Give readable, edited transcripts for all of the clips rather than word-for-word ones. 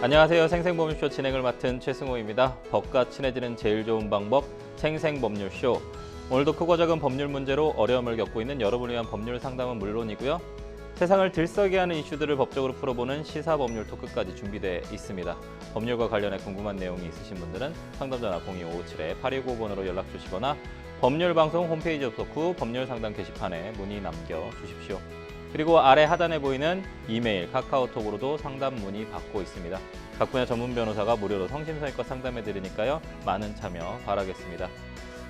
안녕하세요. 생생법률쇼 진행을 맡은 최승호입니다. 법과 친해지는 제일 좋은 방법 생생법률쇼. 오늘도 크고 작은 법률 문제로 어려움을 겪고 있는 여러분을 위한 법률 상담은 물론이고요. 세상을 들썩게 하는 이슈들을 법적으로 풀어보는 시사법률 토크까지 준비되어 있습니다. 법률과 관련해 궁금한 내용이 있으신 분들은 상담전화 0257-8295번으로 연락 주시거나 법률방송 홈페이지 접속 후 법률상담 게시판에 문의 남겨주십시오. 그리고 아래 하단에 보이는 이메일, 카카오톡으로도 상담 문의 받고 있습니다. 각 분야 전문 변호사가 무료로 성심성의껏 상담해드리니까요. 많은 참여 바라겠습니다.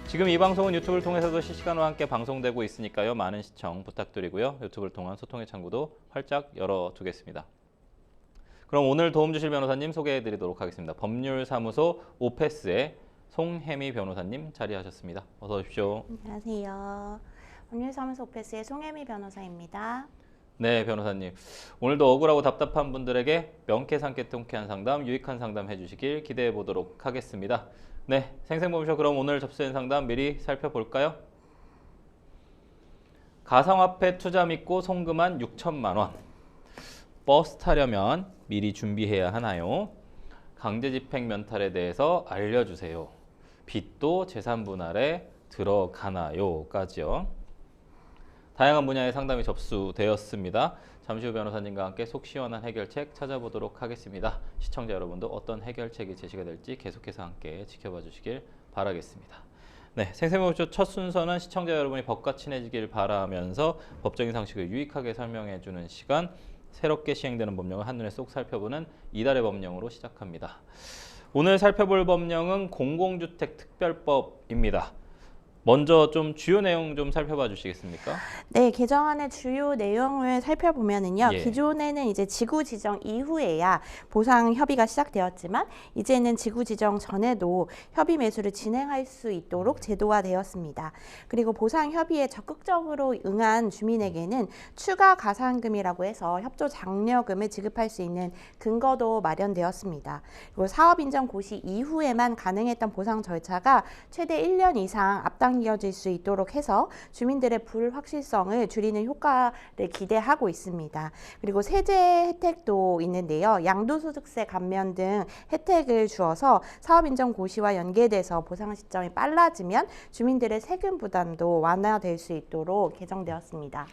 지금 이 방송은 유튜브를 통해서도 실시간으로 함께 방송되고 있으니까요. 많은 시청 부탁드리고요. 유튜브를 통한 소통의 창구도 활짝 열어두겠습니다. 그럼 오늘 도움 주실 변호사님 소개해드리도록 하겠습니다. 법률사무소 오페스의 송혜미 변호사님 자리하셨습니다. 어서 오십시오. 안녕하세요. 법률사무소 오페스의 송혜미 변호사입니다. 네, 변호사님. 오늘도 억울하고 답답한 분들에게 명쾌상쾌 통쾌한 상담, 유익한 상담 해주시길 기대해 보도록 하겠습니다. 네, 생생법률쇼 그럼 오늘 접수된 상담 미리 살펴볼까요? 가상화폐 투자 믿고 송금한 6천만 원. 버스 타려면 미리 준비해야 하나요? 강제집행 면탈에 대해서 알려주세요. 빚도 재산분할에 들어가나요? 까지요. 다양한 분야의 상담이 접수되었습니다. 잠시 후 변호사님과 함께 속 시원한 해결책 찾아보도록 하겠습니다. 시청자 여러분도 어떤 해결책이 제시가 될지 계속해서 함께 지켜봐 주시길 바라겠습니다. 네, 생생법률쇼 첫 순서는 시청자 여러분이 법과 친해지길 바라면서 법적인 상식을 유익하게 설명해 주는 시간, 새롭게 시행되는 법령을 한눈에 쏙 살펴보는 이달의 법령으로 시작합니다. 오늘 살펴볼 법령은 공공주택특별법입니다. 먼저 좀 주요 내용 좀 살펴봐 주시겠습니까? 네, 개정안의 주요 내용을 살펴보면은요. 예. 기존에는 이제 지구 지정 이후에야 보상 협의가 시작되었지만 이제는 지구 지정 전에도 협의 매수를 진행할 수 있도록 제도화되었습니다. 그리고 보상 협의에 적극적으로 응한 주민에게는 추가 가산금이라고 해서 협조 장려금을 지급할 수 있는 근거도 마련되었습니다. 그리고 사업 인정 고시 이후에만 가능했던 보상 절차가 최대 1년 이상 앞당겨질 수 있도록 해서 주민들의 불확실성을 줄이는 효과를 기대하고 있습니다. 그리고 세제 혜택도 있는데요. 양도소득세 감면 등 혜택을 주어서 사업 인정 고시와 연계돼서 보상 시점이 빨라지면 주민들의 세금 부담도 완화될 수 있도록 개정되었습니다.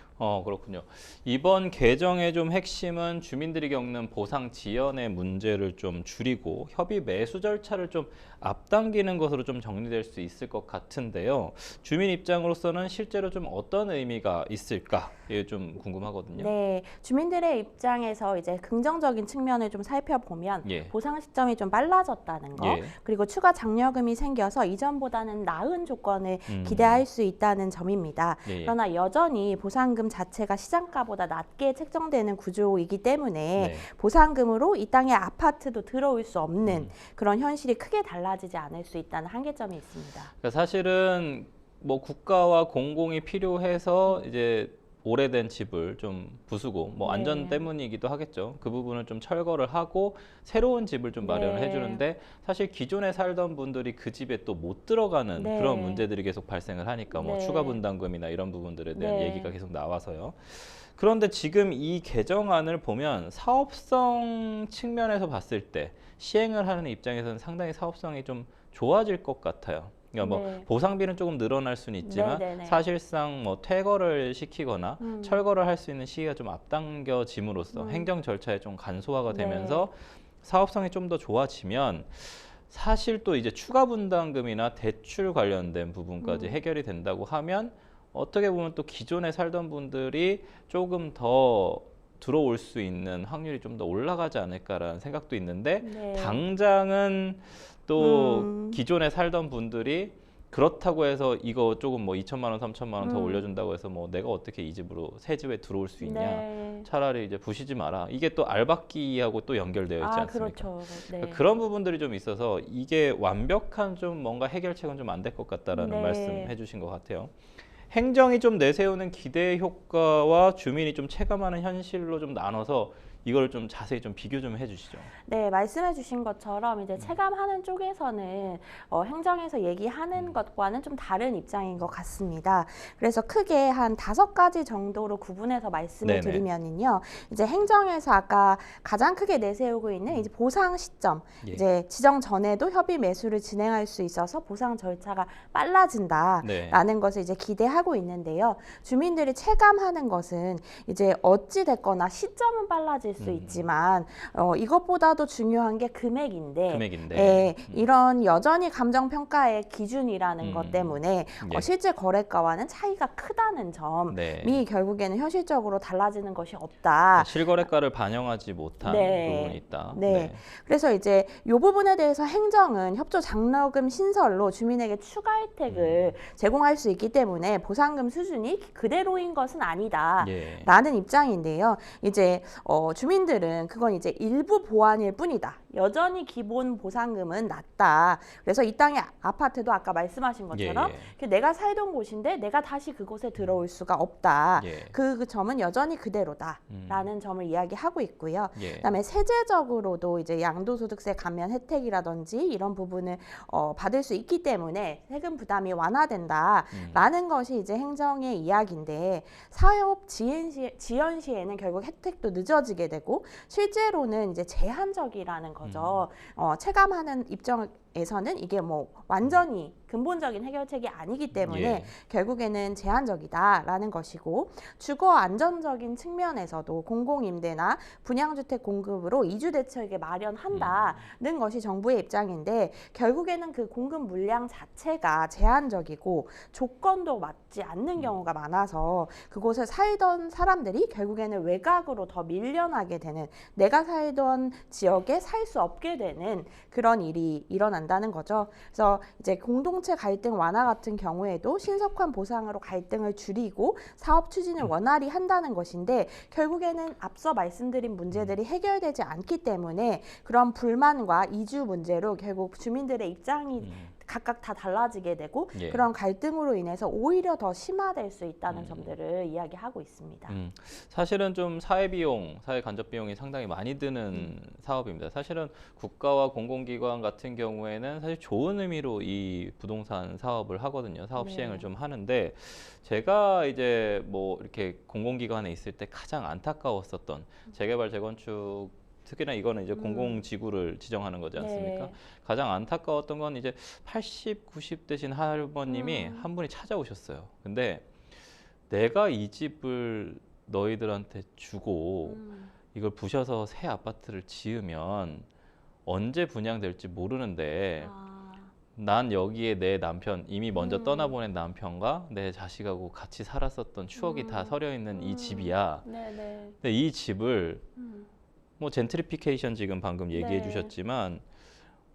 그렇군요. 이번 개정의 좀 핵심은 주민들이 겪는 보상 지연의 문제를 좀 줄이고 협의 매수 절차를 좀 앞당기는 것으로 좀 정리될 수 있을 것 같은데요. 주민 입장으로서는 실제로 좀 어떤 의미가 있을까? 이게 좀 궁금하거든요. 네, 주민들의 입장에서 이제 긍정적인 측면을 좀 살펴보면 예. 보상 시점이 좀 빨라졌다는 거, 예. 그리고 추가 장려금이 생겨서 이전보다는 나은 조건을 기대할 수 있다는 점입니다. 예. 그러나 여전히 보상금 자체가 시장가보다 낮게 책정되는 구조이기 때문에 네. 보상금으로 이 땅에 아파트도 들어올 수 없는 그런 현실이 크게 달라지지 않을 수 있다는 한계점이 있습니다. 그러니까 사실은 뭐 국가와 공공이 필요해서 이제 오래된 집을 좀 부수고 뭐 안전 때문이기도 하겠죠. 그 부분을 좀 철거를 하고 새로운 집을 좀 마련을 해주는데 사실 기존에 살던 분들이 그 집에 또 못 들어가는 그런 문제들이 계속 발생을 하니까 뭐 추가 분담금이나 이런 부분들에 대한 얘기가 계속 나와서요. 그런데 지금 이 개정안을 보면 사업성 측면에서 봤을 때 시행을 하는 입장에서는 상당히 사업성이 좀 좋아질 것 같아요. 그러니까 뭐 보상비는 조금 늘어날 수는 있지만 사실상 뭐 퇴거를 시키거나 철거를 할 수 있는 시기가 좀 앞당겨짐으로써 행정 절차에 좀 간소화가 되면서 사업성이 좀 더 좋아지면 사실 또 이제 추가 분담금이나 대출 관련된 부분까지 해결이 된다고 하면 어떻게 보면 또 기존에 살던 분들이 조금 더 들어올 수 있는 확률이 좀 더 올라가지 않을까라는 생각도 있는데 당장은 또 기존에 살던 분들이 그렇다고 해서 이거 조금 뭐 2천만 원, 3천만 원 더 올려준다고 해서 뭐 내가 어떻게 이 집으로 새 집에 들어올 수 있냐. 차라리 이제 부시지 마라. 이게 또 알박기하고 또 연결되어 있지 않습니까? 그렇죠. 그러니까 그런 부분들이 좀 있어서 이게 완벽한 좀 뭔가 해결책은 좀 안 될 것 같다라는 말씀해 주신 것 같아요. 행정이 좀 내세우는 기대 효과와 주민이 좀 체감하는 현실로 좀 나눠서 이걸 좀 자세히 좀 비교 좀 해주시죠. 네, 말씀해주신 것처럼 이제 체감하는 쪽에서는 행정에서 얘기하는 것과는 좀 다른 입장인 것 같습니다. 그래서 크게 한 5가지 정도로 구분해서 말씀을 네네. 드리면은요, 이제 행정에서 아까 가장 크게 내세우고 있는 이제 보상 시점, 예. 이제 지정 전에도 협의 매수를 진행할 수 있어서 보상 절차가 빨라진다라는 네. 것을 이제 기대하고 있는데요. 주민들이 체감하는 것은 이제 어찌 됐거나 시점은 빨라질 수 있지만 이것보다도 중요한 게 금액인데, 금액인데. 예, 이런 여전히 감정평가의 기준이라는 것 때문에 예. 실제 거래가와는 차이가 크다는 점이 네. 결국에는 현실적으로 달라지는 것이 없다. 실거래가를 반영하지 못한 네. 부분이 있다. 네. 그래서 이제 이 부분에 대해서 행정은 협조 장려금 신설로 주민에게 추가 혜택을 제공할 수 있기 때문에 보상금 수준이 그대로인 것은 아니다. 예. 라는 입장인데요. 이제 주민들은 그건 이제 일부 보완일 뿐이다. 여전히 기본 보상금은 낮다. 그래서 이 땅의 아파트도 아까 말씀하신 것처럼 예. 내가 살던 곳인데 내가 다시 그곳에 들어올 수가 없다. 예. 그 점은 여전히 그대로다라는 점을 이야기하고 있고요. 예. 그다음에 세제적으로도 이제 양도소득세 감면 혜택이라든지 이런 부분을 받을 수 있기 때문에 세금 부담이 완화된다라는 것이 이제 행정의 이야기인데 사업 지연 시에는 결국 혜택도 늦어지게 되고 실제로는 이제 제한적이라는 거죠. 체감하는 입장에서는 이게 뭐 완전히 근본적인 해결책이 아니기 때문에 예. 결국에는 제한적이다라는 것이고 주거 안전적인 측면에서도 공공임대나 분양주택 공급으로 이주 대책을 마련한다는 것이 정부의 입장인데 결국에는 그 공급 물량 자체가 제한적이고 조건도 맞지 않는 경우가 많아서 그곳에 살던 사람들이 결국에는 외곽으로 더 밀려나게 되는 내가 살던 지역에 살 수 없게 되는 그런 일이 일어난다는 거죠. 그래서 이제 공동체 갈등 완화 같은 경우에도 신속한 보상으로 갈등을 줄이고 사업 추진을 원활히 한다는 것인데 결국에는 앞서 말씀드린 문제들이 해결되지 않기 때문에 그런 불만과 이주 문제로 결국 주민들의 입장이 각각 다 달라지게 되고 예. 그런 갈등으로 인해서 오히려 더 심화될 수 있다는 점들을 이야기하고 있습니다. 사실은 좀 사회 간접 비용이 상당히 많이 드는 사업입니다. 사실은 국가와 공공기관 같은 경우에는 사실 좋은 의미로 이 부동산 사업을 하거든요. 사업 네. 시행을 좀 하는데 제가 이제 뭐 이렇게 공공기관에 있을 때 가장 안타까웠었던 재개발 재건축 특히나 이거는 이제 공공지구를 지정하는 거지 않습니까? 네. 가장 안타까웠던 건 이제 80, 90 되신 할아버님이 한 분이 찾아오셨어요. 근데 내가 이 집을 너희들한테 주고 이걸 부셔서 새 아파트를 지으면 언제 분양될지 모르는데 난 여기에 내 남편 이미 먼저 떠나보낸 남편과 내 자식하고 같이 살았었던 추억이 다 서려 있는 이 집이야. 네네. 근데 이 집을 뭐 젠트리피케이션 지금 방금 얘기해 네. 주셨지만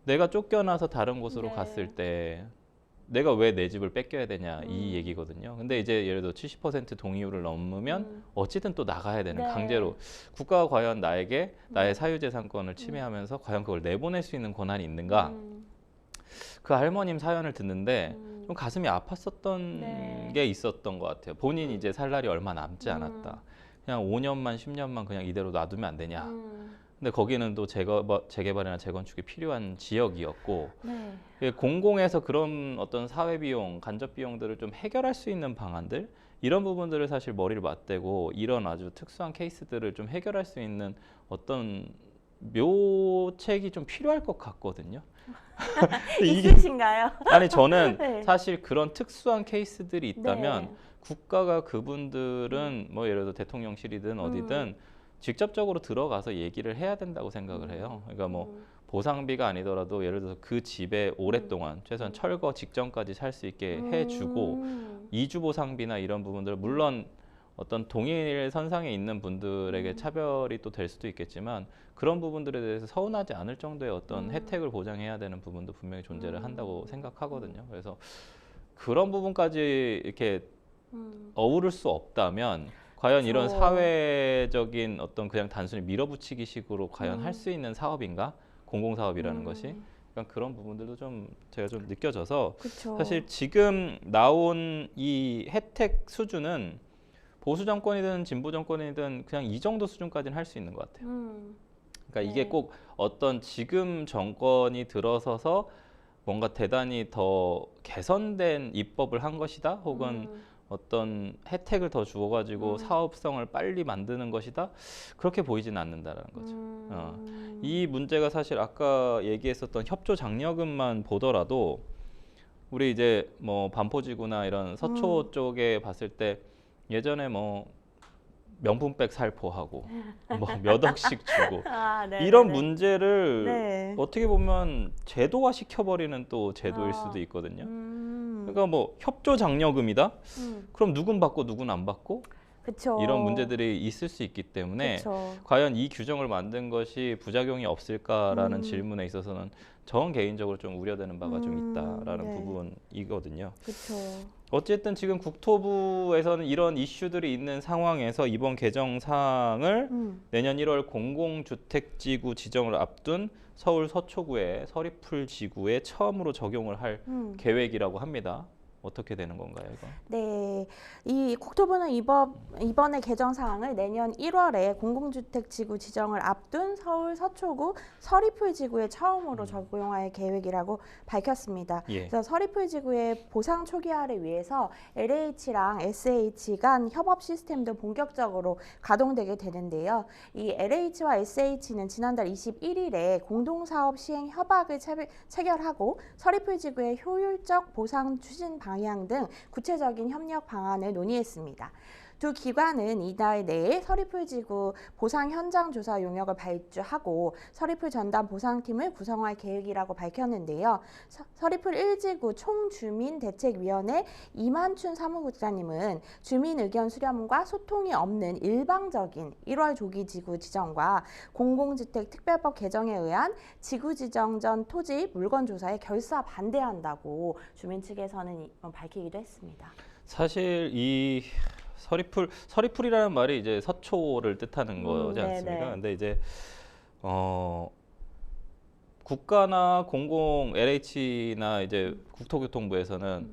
내가 쫓겨나서 다른 곳으로 네. 갔을 때 내가 왜 내 집을 뺏겨야 되냐 이 얘기거든요. 근데 이제 예를 들어 70% 동의율을 넘으면 어찌든 또 나가야 되는 네. 강제로 국가가 과연 나에게 나의 사유재산권을 침해하면서 과연 그걸 내보낼 수 있는 권한이 있는가? 그 할머님 사연을 듣는데 좀 가슴이 아팠었던 네. 게 있었던 것 같아요. 본인이 이제 살 날이 얼마 남지 않았다. 그냥 5년만 10년만 그냥 이대로 놔두면 안 되냐. 근데 거기는 또 재개발이나 재건축이 필요한 지역이었고 네. 공공에서 그런 어떤 사회 비용, 간접 비용들을 좀 해결할 수 있는 방안들 이런 부분들을 사실 머리를 맞대고 이런 아주 특수한 케이스들을 좀 해결할 수 있는 어떤 묘책이 좀 필요할 것 같거든요. 있으신가요? 아니 저는 네. 사실 그런 특수한 케이스들이 있다면 네. 국가가 그분들은 뭐 예를 들어 대통령실이든 어디든 직접적으로 들어가서 얘기를 해야 된다고 생각을 해요. 그러니까 뭐 보상비가 아니더라도 예를 들어서 그 집에 오랫동안 최소한 철거 직전까지 살 수 있게 해주고 이주 보상비나 이런 부분들 물론 어떤 동일 선상에 있는 분들에게 차별이 또 될 수도 있겠지만 그런 부분들에 대해서 서운하지 않을 정도의 어떤 혜택을 보장해야 되는 부분도 분명히 존재를 한다고 생각하거든요. 그래서 그런 부분까지 이렇게 어우를 수 없다면 과연 이런 그렇죠. 사회적인 어떤 그냥 단순히 밀어붙이기 식으로 과연 할 수 있는 사업인가? 공공사업이라는 것이 그러니까 그런 부분들도 좀 제가 좀 느껴져서 그쵸. 사실 지금 나온 이 혜택 수준은 보수 정권이든 진보 정권이든 그냥 이 정도 수준까지는 할 수 있는 것 같아요. 그러니까 이게 네. 꼭 어떤 지금 정권이 들어서서 뭔가 대단히 더 개선된 입법을 한 것이다, 혹은 어떤 혜택을 더 주어가지고 사업성을 빨리 만드는 것이다, 그렇게 보이지는 않는다라는 거죠. 이 문제가 사실 아까 얘기했었던 협조 장려금만 보더라도 우리 이제 뭐 반포지구나 이런 서초 쪽에 봤을 때 예전에 뭐 명품백 살포하고 뭐 몇 억씩 주고 아, 네, 이런 네, 네. 문제를 네. 어떻게 보면 제도화 시켜버리는 또 제도일 아, 수도 있거든요. 음, 그러니까 뭐 협조 장려금이다? 그럼 누군 받고 누군 안 받고? 그쵸. 이런 문제들이 있을 수 있기 때문에 그쵸. 과연 이 규정을 만든 것이 부작용이 없을까라는 음. 질문에 있어서는 저 개인적으로 좀 우려되는 바가 좀 있다라는 네. 부분이거든요. 그쵸. 어쨌든 지금 국토부에서는 이런 이슈들이 있는 상황에서 이번 개정 사항을 내년 1월 공공주택지구 지정을 앞둔 서울 서초구의 서리풀 지구에 처음으로 적용을 할 계획이라고 합니다. 어떻게 되는 건가요, 이거? 네, 이 국토부는 이번에 개정 사항을 내년 1월에 공공주택 지구 지정을 앞둔 서울 서초구 서리풀 지구에 처음으로 적용할 계획이라고 밝혔습니다. 예. 그래서 서리풀 지구의 보상 초기화를 위해서 LH랑 SH 간 협업 시스템도 본격적으로 가동되게 되는데요. 이 LH와 SH는 지난달 21일에 공동사업 시행 협약을 체결하고 서리풀 지구의 효율적 보상 추진 방향 등 구체적인 협력 방안을 논의했습니다. 두 기관은 이달 내에 서리풀 지구 보상 현장 조사 용역을 발주하고 서리풀 전담 보상팀을 구성할 계획이라고 밝혔는데요. 서리풀 1지구 총주민대책위원회 이만춘 사무국장님은 주민 의견 수렴과 소통이 없는 일방적인 1월 조기 지구 지정과 공공주택 특별법 개정에 의한 지구 지정 전 토지 물건 조사에 결사 반대한다고 주민 측에서는 밝히기도 했습니다. 사실 이 서리풀이라는 말이 이제 서초를 뜻하는 거지 않습니까? 네네. 근데 이제 국가나 공공 LH나 이제 국토교통부에서는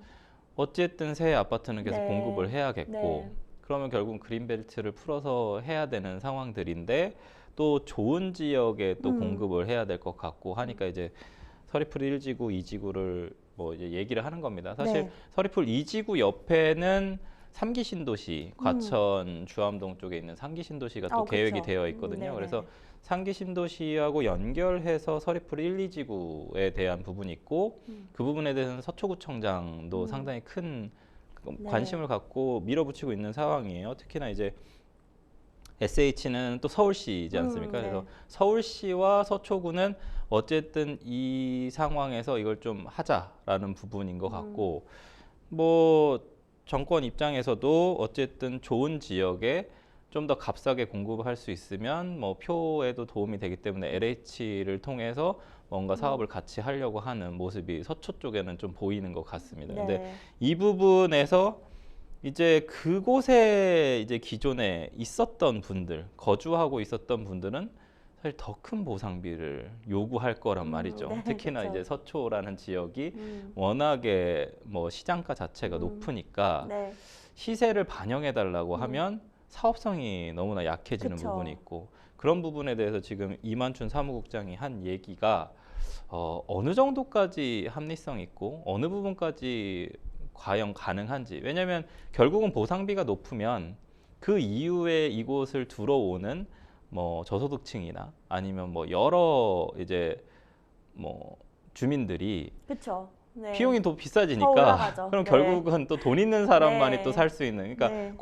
어쨌든 새 아파트는 계속 네. 공급을 해야겠고, 네. 그러면 결국 그린벨트를 풀어서 해야 되는 상황들인데 또 좋은 지역에 또 공급을 해야 될 것 같고 하니까 이제 서리풀 1지구, 2지구를 뭐 이제 얘기를 하는 겁니다. 사실 네. 서리풀 2지구 옆에는 3기 신도시, 과천 주암동 쪽에 있는 3기 신도시가 또 계획이 그쵸. 되어 있거든요. 네네. 그래서 3기 신도시하고 연결해서 서리풀 1, 2지구에 대한 부분이 있고 그 부분에 대해서는 서초구청장도 상당히 큰 관심을 갖고 밀어붙이고 있는 상황이에요. 특히나 이제 SH는 또 서울시이지 않습니까? 네. 그래서 서울시와 서초구는 어쨌든 이 상황에서 이걸 좀 하자라는 부분인 것 같고, 뭐 정권 입장에서도 어쨌든 좋은 지역에 좀 더 값싸게 공급할 수 있으면 뭐 표에도 도움이 되기 때문에 LH를 통해서 뭔가 사업을 같이 하려고 하는 모습이 서초 쪽에는 좀 보이는 것 같습니다. 근데 네. 이 부분에서 이제 그곳에 이제 기존에 있었던 분들, 거주하고 있었던 분들은 사실 더 큰 보상비를 요구할 거란 말이죠. 네, 특히나 그쵸. 이제 서초라는 지역이 워낙에 뭐 시장가 자체가 높으니까 네. 시세를 반영해 달라고 하면 사업성이 너무나 약해지는 그쵸. 부분이 있고, 그런 부분에 대해서 지금 이만춘 사무국장이 한 얘기가 어느 정도까지 합리성 있고 어느 부분까지 과연 가능한지. 왜냐하면 결국은 보상비가 높으면 그 이후에 이곳을 들어오는 뭐 저소득층이나 아니면 뭐 여러 이제 뭐 주민들이 그쵸. 네. 비용이 더 더 비싸지니까 올라가죠. 그럼 네. 결국은 또 돈 있는 사람만이 네. 또 살 수 있는, 그러니까 네.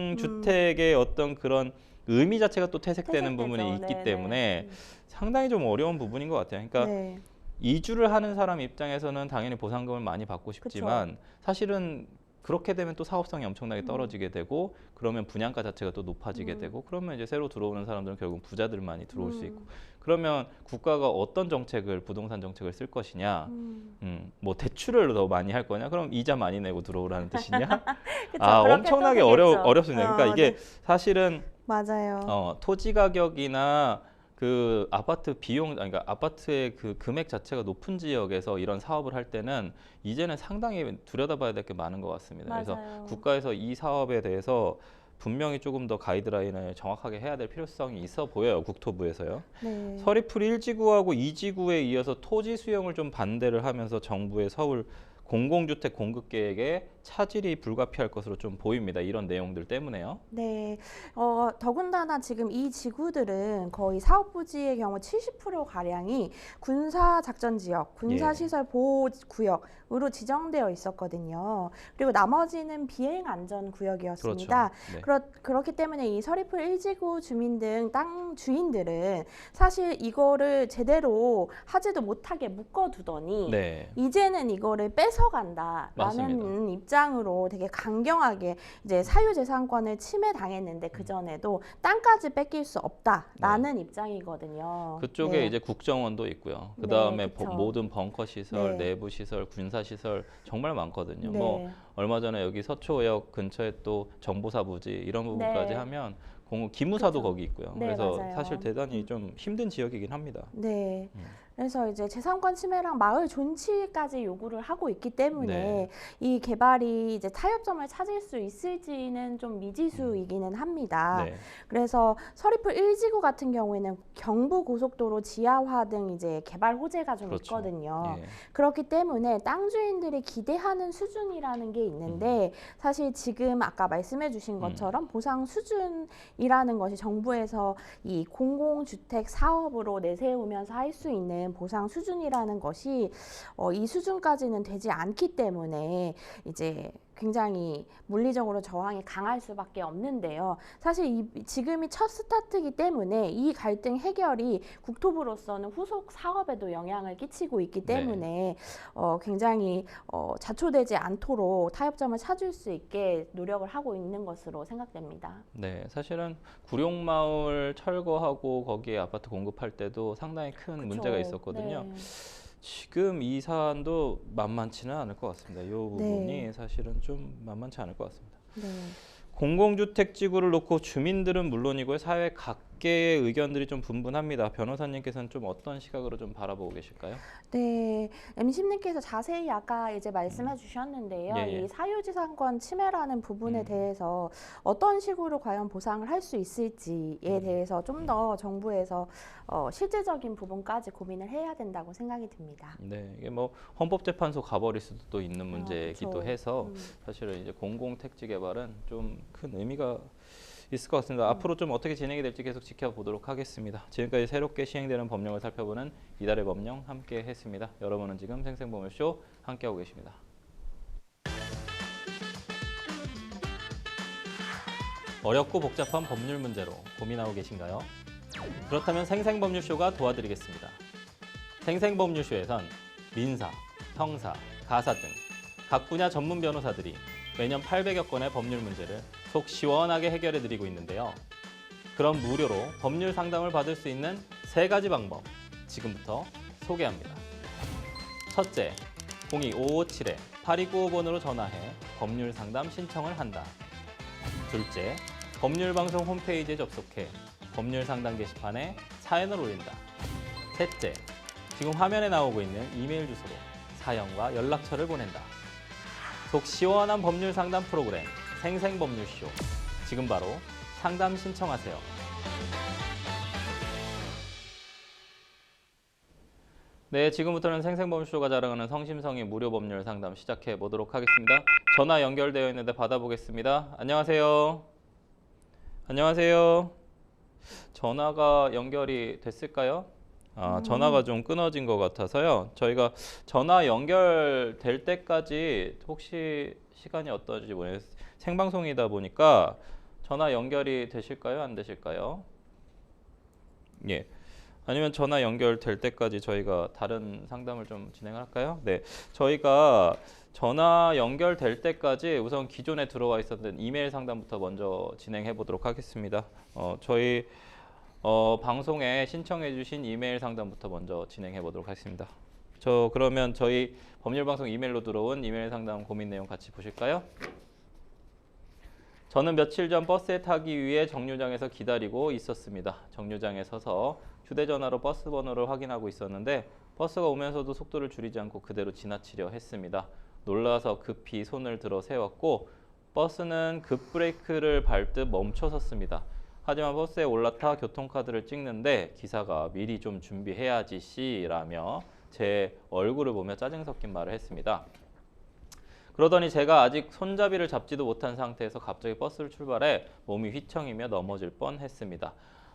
공공주택의 어떤 그런 의미 자체가 또 퇴색되는 퇴색되죠. 부분이 있기 네, 때문에 네. 상당히 좀 어려운 부분인 것 같아요. 그러니까 네. 이주를 하는 사람 입장에서는 당연히 보상금을 많이 받고 싶지만 사실은 그렇게 되면 또 사업성이 엄청나게 떨어지게 되고, 그러면 분양가 자체가 또 높아지게 되고, 그러면 이제 새로 들어오는 사람들은 결국 부자들만이 들어올 수 있고, 그러면 국가가 어떤 정책을, 부동산 정책을 쓸 것이냐, 뭐 대출을 더 많이 할 거냐, 그럼 이자 많이 내고 들어오라는 뜻이냐? 그쵸. 아, 그렇게 엄청나게 또 되겠죠. 어렵습니다. 그러니까 이게 네. 사실은 맞아요. 토지 가격이나 그 아파트 비용, 아니, 그러니까 아파트의 그 금액 자체가 높은 지역에서 이런 사업을 할 때는 이제는 상당히 들여다봐야 될 게 많은 것 같습니다. 그래서 맞아요. 국가에서 이 사업에 대해서 분명히 조금 더 가이드라인을 정확하게 해야 될 필요성이 있어 보여요. 국토부에서요. 네. 서리풀 1지구하고 2지구에 이어서 토지 수용을 좀 반대를 하면서 정부의 서울 공공주택 공급 계획에 차질이 불가피할 것으로 좀 보입니다. 이런 내용들 때문에요. 네, 더군다나 지금 이 지구들은 거의 사업 부지의 경우 70% 가량이 군사 작전 지역, 군사 예. 시설 보호 구역으로 지정되어 있었거든요. 그리고 나머지는 비행 안전 구역이었습니다. 그렇죠. 네. 그렇기 때문에 이 서리풀 1지구 주민 등 땅 주인들은 사실 이거를 제대로 하지도 못하게 묶어두더니 네. 이제는 이거를 뺏어간다라는 맞습니다. 입장으로 되게 강경하게 이제 사유재산권을 침해당했는데 그 전에도 땅까지 뺏길 수 없다라는 입장이거든요. 그쪽에 네. 이제 국정원도 있고요. 그 네, 다음에 그쵸. 모든 벙커 시설, 네. 내부 시설, 군사 시설 정말 많거든요. 네. 뭐 얼마 전에 여기 서초역 근처에 또 정보사 부지 이런 부분까지 네. 하면 기무사도 그쵸. 거기 있고요. 네, 그래서 맞아요. 사실 대단히 좀 힘든 지역이긴 합니다. 네. 그래서 이제 재산권 침해랑 마을 존치까지 요구를 하고 있기 때문에 네. 이 개발이 이제 타협점을 찾을 수 있을지는 좀 미지수이기는 합니다. 네. 그래서 서리풀 1지구 같은 경우에는 경부 고속도로 지하화 등 이제 개발 호재가 좀 그렇죠. 있거든요. 예. 그렇기 때문에 땅 주인들이 기대하는 수준이라는 게 있는데 사실 지금 아까 말씀해 주신 것처럼 보상 수준이라는 것이 정부에서 이 공공주택 사업으로 내세우면서 할 수 있는 보상 수준이라는 것이 이 수준까지는 되지 않기 때문에 이제 굉장히 물리적으로 저항이 강할 수밖에 없는데요. 사실 지금이 첫 스타트이기 때문에 이 갈등 해결이 국토부로서는 후속 사업에도 영향을 끼치고 있기 때문에 굉장히 자초되지 않도록 타협점을 찾을 수 있게 노력을 하고 있는 것으로 생각됩니다. 네, 사실은 구룡마을 철거하고 거기에 아파트 공급할 때도 상당히 큰 그쵸. 문제가 있었거든요. 네. 지금 이 사안도 만만치는 않을 것 같습니다. 이 부분이 네. 사실은 좀 만만치 않을 것 같습니다. 네. 공공주택 지구를 놓고 주민들은 물론이고요. 사회 각계의 의견들이 좀 분분합니다. 변호사님께서는 좀 어떤 시각으로 좀 바라보고 계실까요? 네, MC님께서 자세히 아까 이제 말씀해 주셨는데요. 예, 예. 이 사유재산권 침해라는 부분에 대해서 어떤 식으로 과연 보상을 할 수 있을지에 대해서 좀 더 정부에서 실질적인 부분까지 고민을 해야 된다고 생각이 듭니다. 네, 이게 뭐 헌법재판소 가버릴 수도 있는 문제이기도 그쵸. 해서 사실은 이제 공공택지 개발은 좀 큰 의미가 있을 것 같습니다. 앞으로 좀 어떻게 진행이 될지 계속 지켜보도록 하겠습니다. 지금까지 새롭게 시행되는 법령을 살펴보는 이달의 법령 함께 했습니다. 여러분은 지금 생생법률쇼 함께하고 계십니다. 어렵고 복잡한 법률 문제로 고민하고 계신가요? 그렇다면 생생법률쇼가 도와드리겠습니다. 생생법률쇼에선 민사, 형사, 가사 등 각 분야 전문 변호사들이 매년 800여 건의 법률 문제를 속 시원하게 해결해드리고 있는데요. 그럼 무료로 법률 상담을 받을 수 있는 3가지 방법 지금부터 소개합니다. 첫째, 02-557-8295번으로 전화해 법률 상담 신청을 한다. 둘째, 법률방송 홈페이지에 접속해 법률 상담 게시판에 사연을 올린다. 셋째, 지금 화면에 나오고 있는 이메일 주소로 사연과 연락처를 보낸다. 속 시원한 법률 상담 프로그램 생생법률쇼. 지금 바로 상담 신청하세요. 네, 지금부터는 생생법률쇼가 자랑하는 성심성의 무료 법률 상담 시작해 보도록 하겠습니다. 전화 연결되어 있는데 받아보겠습니다. 안녕하세요. 안녕하세요. 전화가 연결이 됐을까요? 전화가 좀 끊어진 것 같아서요. 저희가 전화 연결될 때까지 혹시 시간이 어떨지 모르겠어요. 생방송이다 보니까 전화 연결이 되실까요? 안 되실까요? 예. 아니면 전화 연결될 때까지 저희가 다른 상담을 좀 진행할까요? 네. 저희가 전화 연결될 때까지 우선 기존에 들어와 있었던 이메일 상담부터 먼저 진행해 보도록 하겠습니다. 저희 방송에 신청해 주신 이메일 상담부터 먼저 진행해 보도록 하겠습니다. 그러면 저희 법률방송 이메일로 들어온 이메일 상담 고민 내용 같이 보실까요? 저는 며칠 전 버스에 타기 위해 정류장에서 기다리고 있었습니다. 정류장에 서서 휴대전화로 버스 번호를 확인하고 있었는데 버스가 오면서도 속도를 줄이지 않고 그대로 지나치려 했습니다. 놀라서 급히 손을 들어 세웠고 버스는 급브레이크를 밟듯 멈춰섰습니다. 하지만 버스에 올라타 교통카드를 찍는데 기사가 미리 좀 준비해야지 씨라며 제 얼굴을 보며 짜증 섞인 말을 했습니다. 그러더니 제가 아직 손잡이를 잡지도 못한 상태에서 갑자기 버스를 출발해 몸이 휘청이며 넘어질 뻔했습니다.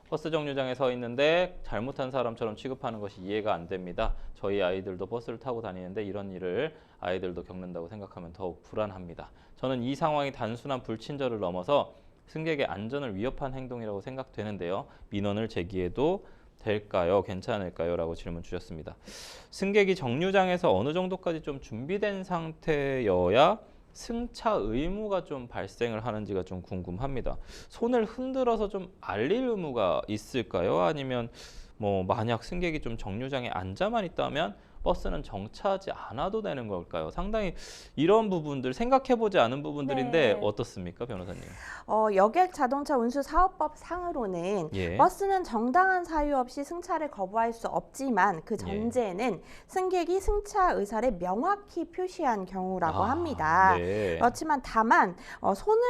버스 정류장에 서 있는데 잘못한 사람처럼 취급하는 것이 이해가 안 됩니다. 저희 아이들도 버스를 타고 다니는데 이런 일을 아이들도 겪는다고 생각하면 더욱 불안합니다. 저는 이 상황이 단순한 불친절을 넘어서 승객의 안전을 위협한 행동이라고 생각되는데요. 민원을 제기해도 될까요? 괜찮을까요? 라고 질문 주셨습니다. 승객이 정류장에서 어느 정도까지 좀 준비된 상태여야 승차 의무가 좀 발생을 하는지가 좀 궁금합니다. 손을 흔들어서 좀 알릴 의무가 있을까요? 아니면 뭐 만약 승객이 좀 정류장에 앉아만 있다면 버스는 정차하지 않아도 되는 걸까요? 상당히 이런 부분들 생각해보지 않은 부분들인데 네. 어떻습니까, 변호사님? 여객 자동차 운수 사업법 상으로는 예. 버스는 정당한 사유 없이 승차를 거부할 수 없지만 그 전제는 승객이 승차 의사를 명확히 표시한 경우라고 합니다. 네. 그렇지만 다만 손을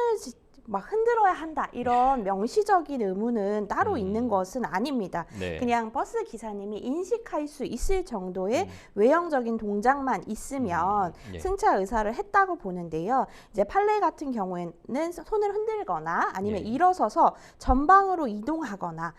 막 흔들어야 한다 이런 명시적인 의무는 따로 있는 것은 아닙니다. 네. 그냥 버스 기사님이 인식할 수 있을 정도의 외형적인 동작만 있으면 예. 승차 의사를 했다고 보는데요. 이제 판례 같은 경우에는 손을 흔들거나 아니면 예. 일어서서 전방으로 이동하거나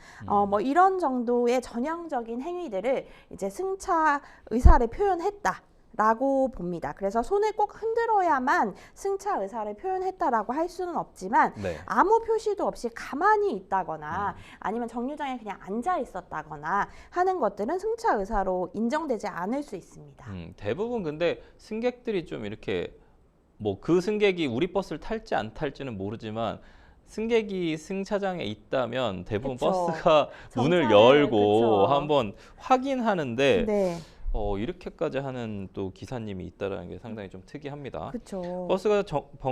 뭐 이런 정도의 전형적인 행위들을 이제 승차 의사를 표현했다. 라고 봅니다. 그래서 손을 꼭 흔들어야만 승차 의사를 표현했다라고 할 수는 없지만 네. 아무 표시도 없이 가만히 있다거나 아니면 정류장에 그냥 앉아 있었다거나 하는 것들은 승차 의사로 인정되지 않을 수 있습니다. 대부분 근데 승객들이 좀 이렇게 뭐 그 승객이 우리 버스를 탈지 안 탈지는 모르지만 승객이 승차장에 있다면 대부분 그쵸. 버스가 문을 정차를, 열고 그쵸. 한번 확인하는데 네, 이렇게까지 하는 또 기사님이 있다라는 게 상당히 좀 특이합니다. 그렇죠. 버스가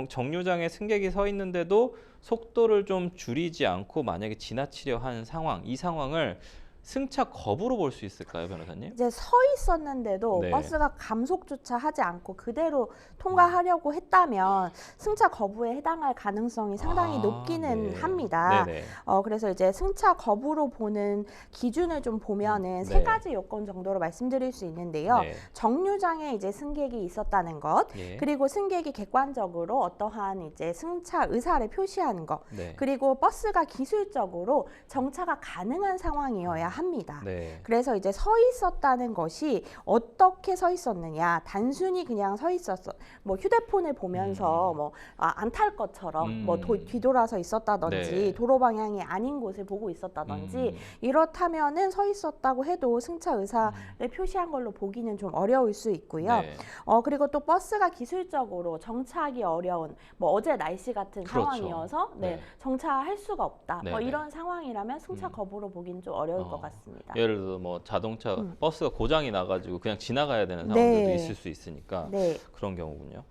정류장에 승객이 서 있는데도 속도를 좀 줄이지 않고 만약에 지나치려 하는 상황, 이 상황을 승차 거부로 볼 수 있을까요, 변호사님? 이제 서 있었는데도 네. 버스가 감속조차 하지 않고 그대로 통과하려고 했다면 승차 거부에 해당할 가능성이 상당히 높기는 네. 합니다. 네네. 그래서 이제 승차 거부로 보는 기준을 좀 보면은 네. 세 가지 요건 정도로 말씀드릴 수 있는데요. 네. 정류장에 이제 승객이 있었다는 것, 예. 그리고 승객이 객관적으로 어떠한 이제 승차 의사를 표시하는 것, 네. 그리고 버스가 기술적으로 정차가 가능한 상황이어야 합니다. 네. 그래서 이제 서 있었다는 것이 어떻게 서 있었느냐, 단순히 그냥 서 있었어, 뭐 휴대폰을 보면서 뭐 안 탈 것처럼 뭐 뒤돌아서 있었다든지 네. 도로 방향이 아닌 곳을 보고 있었다든지 이렇다면은 서 있었다고 해도 승차 의사를 표시한 걸로 보기는 좀 어려울 수 있고요. 네. 그리고 또 버스가 기술적으로 정차하기 어려운 뭐 어제 날씨 같은 그렇죠. 상황이어서 네. 정차할 수가 없다. 뭐 네네. 이런 상황이라면 승차 거부로 보기는 좀 어려울 것 같습니다. 예를 들어 뭐 자동차 버스가 고장이 나가지고 그냥 지나가야 되는 네. 상황들도 있을 수 있으니까 네. 그런 경우군요.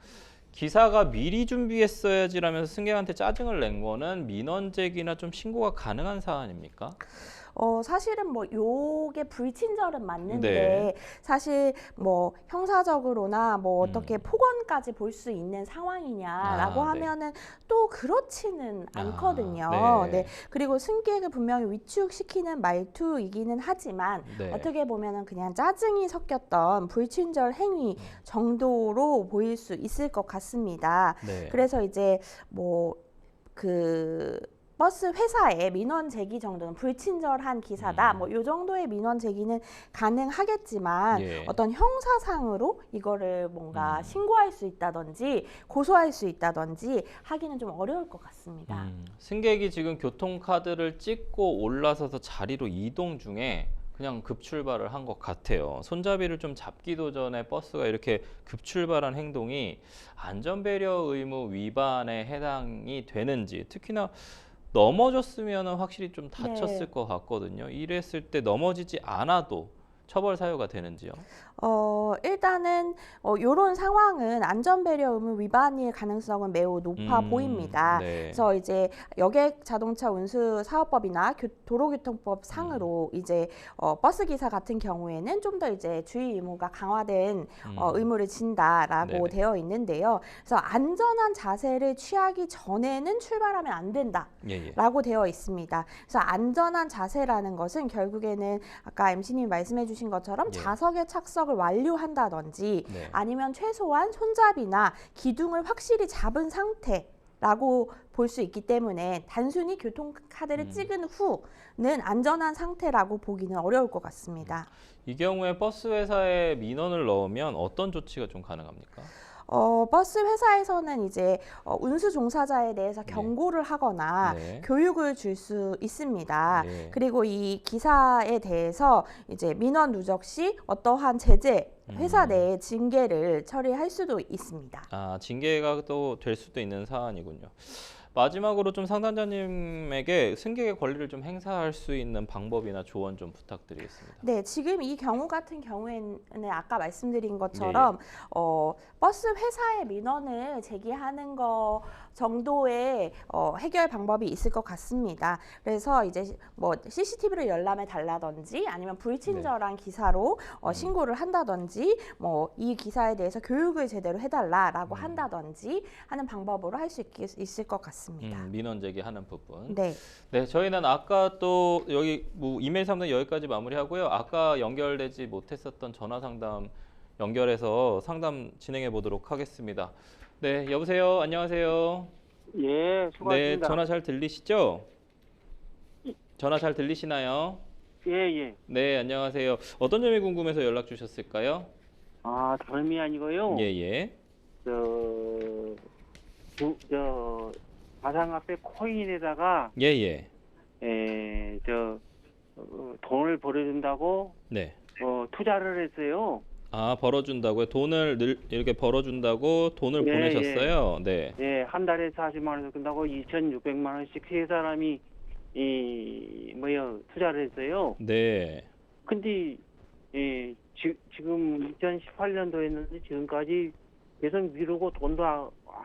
기사가 미리 준비했어야지라면서 승객한테 짜증을 낸 거는 민원 제기나 좀 신고가 가능한 사안입니까? 사실은 뭐 요게 불친절은 맞는데 네. 사실 뭐 형사적으로나 뭐 어떻게 폭언까지 볼 수 있는 상황이냐라고 네. 하면은 또 그렇지는 않거든요. 네. 네. 그리고 승객을 분명히 위축시키는 말투이기는 하지만 네. 어떻게 보면은 그냥 짜증이 섞였던 불친절 행위 정도로 보일 수 있을 것 같습니다. 네. 그래서 이제 뭐 버스 회사에 민원 제기 정도는 불친절한 기사다. 뭐 요 정도의 민원 제기는 가능하겠지만 예. 어떤 형사상으로 이거를 뭔가 신고할 수 있다든지 고소할 수 있다든지 하기는 좀 어려울 것 같습니다. 승객이 지금 교통카드를 찍고 올라서서 자리로 이동 중에 그냥 급출발을 한 것 같아요. 손잡이를 좀 잡기도 전에 버스가 이렇게 급출발한 행동이 안전배려 의무 위반에 해당이 되는지, 특히나 넘어졌으면 확실히 좀 다쳤을 네. 것 같거든요. 이랬을 때 넘어지지 않아도 처벌 사유가 되는지요? 일단은 요런 상황은 안전배려 의무 위반일 가능성은 매우 높아 보입니다. 네. 그래서 이제 여객 자동차 운수 사업법이나 도로교통법 상으로 이제 버스 기사 같은 경우에는 좀 더 이제 주의 의무가 강화된 의무를 진다라고 네네. 되어 있는데요. 그래서 안전한 자세를 취하기 전에는 출발하면 안 된다. 예, 예. 라고 되어 있습니다. 그래서 안전한 자세라는 것은 결국에는 아까 MC님이 말씀해 주신 것처럼 예. 좌석에 착석을 완료한다든지 네. 아니면 최소한 손잡이나 기둥을 확실히 잡은 상태라고 볼 수 있기 때문에 단순히 교통카드를 찍은 후는 안전한 상태라고 보기는 어려울 것 같습니다. 이 경우에 버스 회사에 민원을 넣으면 어떤 조치가 좀 가능합니까? 버스 회사에서는 이제 운수 종사자에 대해서 경고를 하거나 네. 교육을 줄 수 있습니다. 네. 그리고 이 기사에 대해서 이제 민원 누적 시 어떠한 제재, 회사 내에 징계를 처리할 수도 있습니다. 아, 징계가 또 될 수도 있는 사안이군요. 마지막으로 좀 상담자님에게 승객의 권리를 좀 행사할 수 있는 방법이나 조언 좀 부탁드리겠습니다. 네, 지금 이 경우 같은 경우에는 아까 말씀드린 것처럼 버스 회사의 민원을 제기하는 거 정도의 해결 방법이 있을 것 같습니다. 그래서 이제 뭐 CCTV를 열람해 달라든지 아니면 불친절한 기사로 신고를 한다든지 뭐 이 기사에 대해서 교육을 제대로 해달라라고 한다든지 하는 방법으로 할 수 있을 것 같습니다. 민원 제기하는 부분. 네. 네, 저희는 아까 또 여기 뭐 이메일 상담 여기까지 마무리하고요. 아까 연결되지 못했었던 전화 상담 연결해서 상담 진행해 보도록 하겠습니다. 네, 여보세요. 안녕하세요. 예, 수고하셨습니다. 네, 전화 잘 들리시죠? 전화 잘 들리시나요? 예, 예. 네, 안녕하세요. 어떤 점이 궁금해서 연락 주셨을까요? 아, 다름이 아니고요. 예, 예. 가상화폐 코인에다가, 예, 예. 돈을 벌어준다고, 네. 투자를 했어요. 아, 벌어준다고요? 돈을 이렇게 벌어준다고 돈을 예, 보내셨어요? 네. 예, 한 달에 40만 원씩 끈다고 2,600만 원씩 세 사람이, 투자를 했어요. 네. 근데, 지금 2018년도 했는데 지금까지 계속 미루고 돈도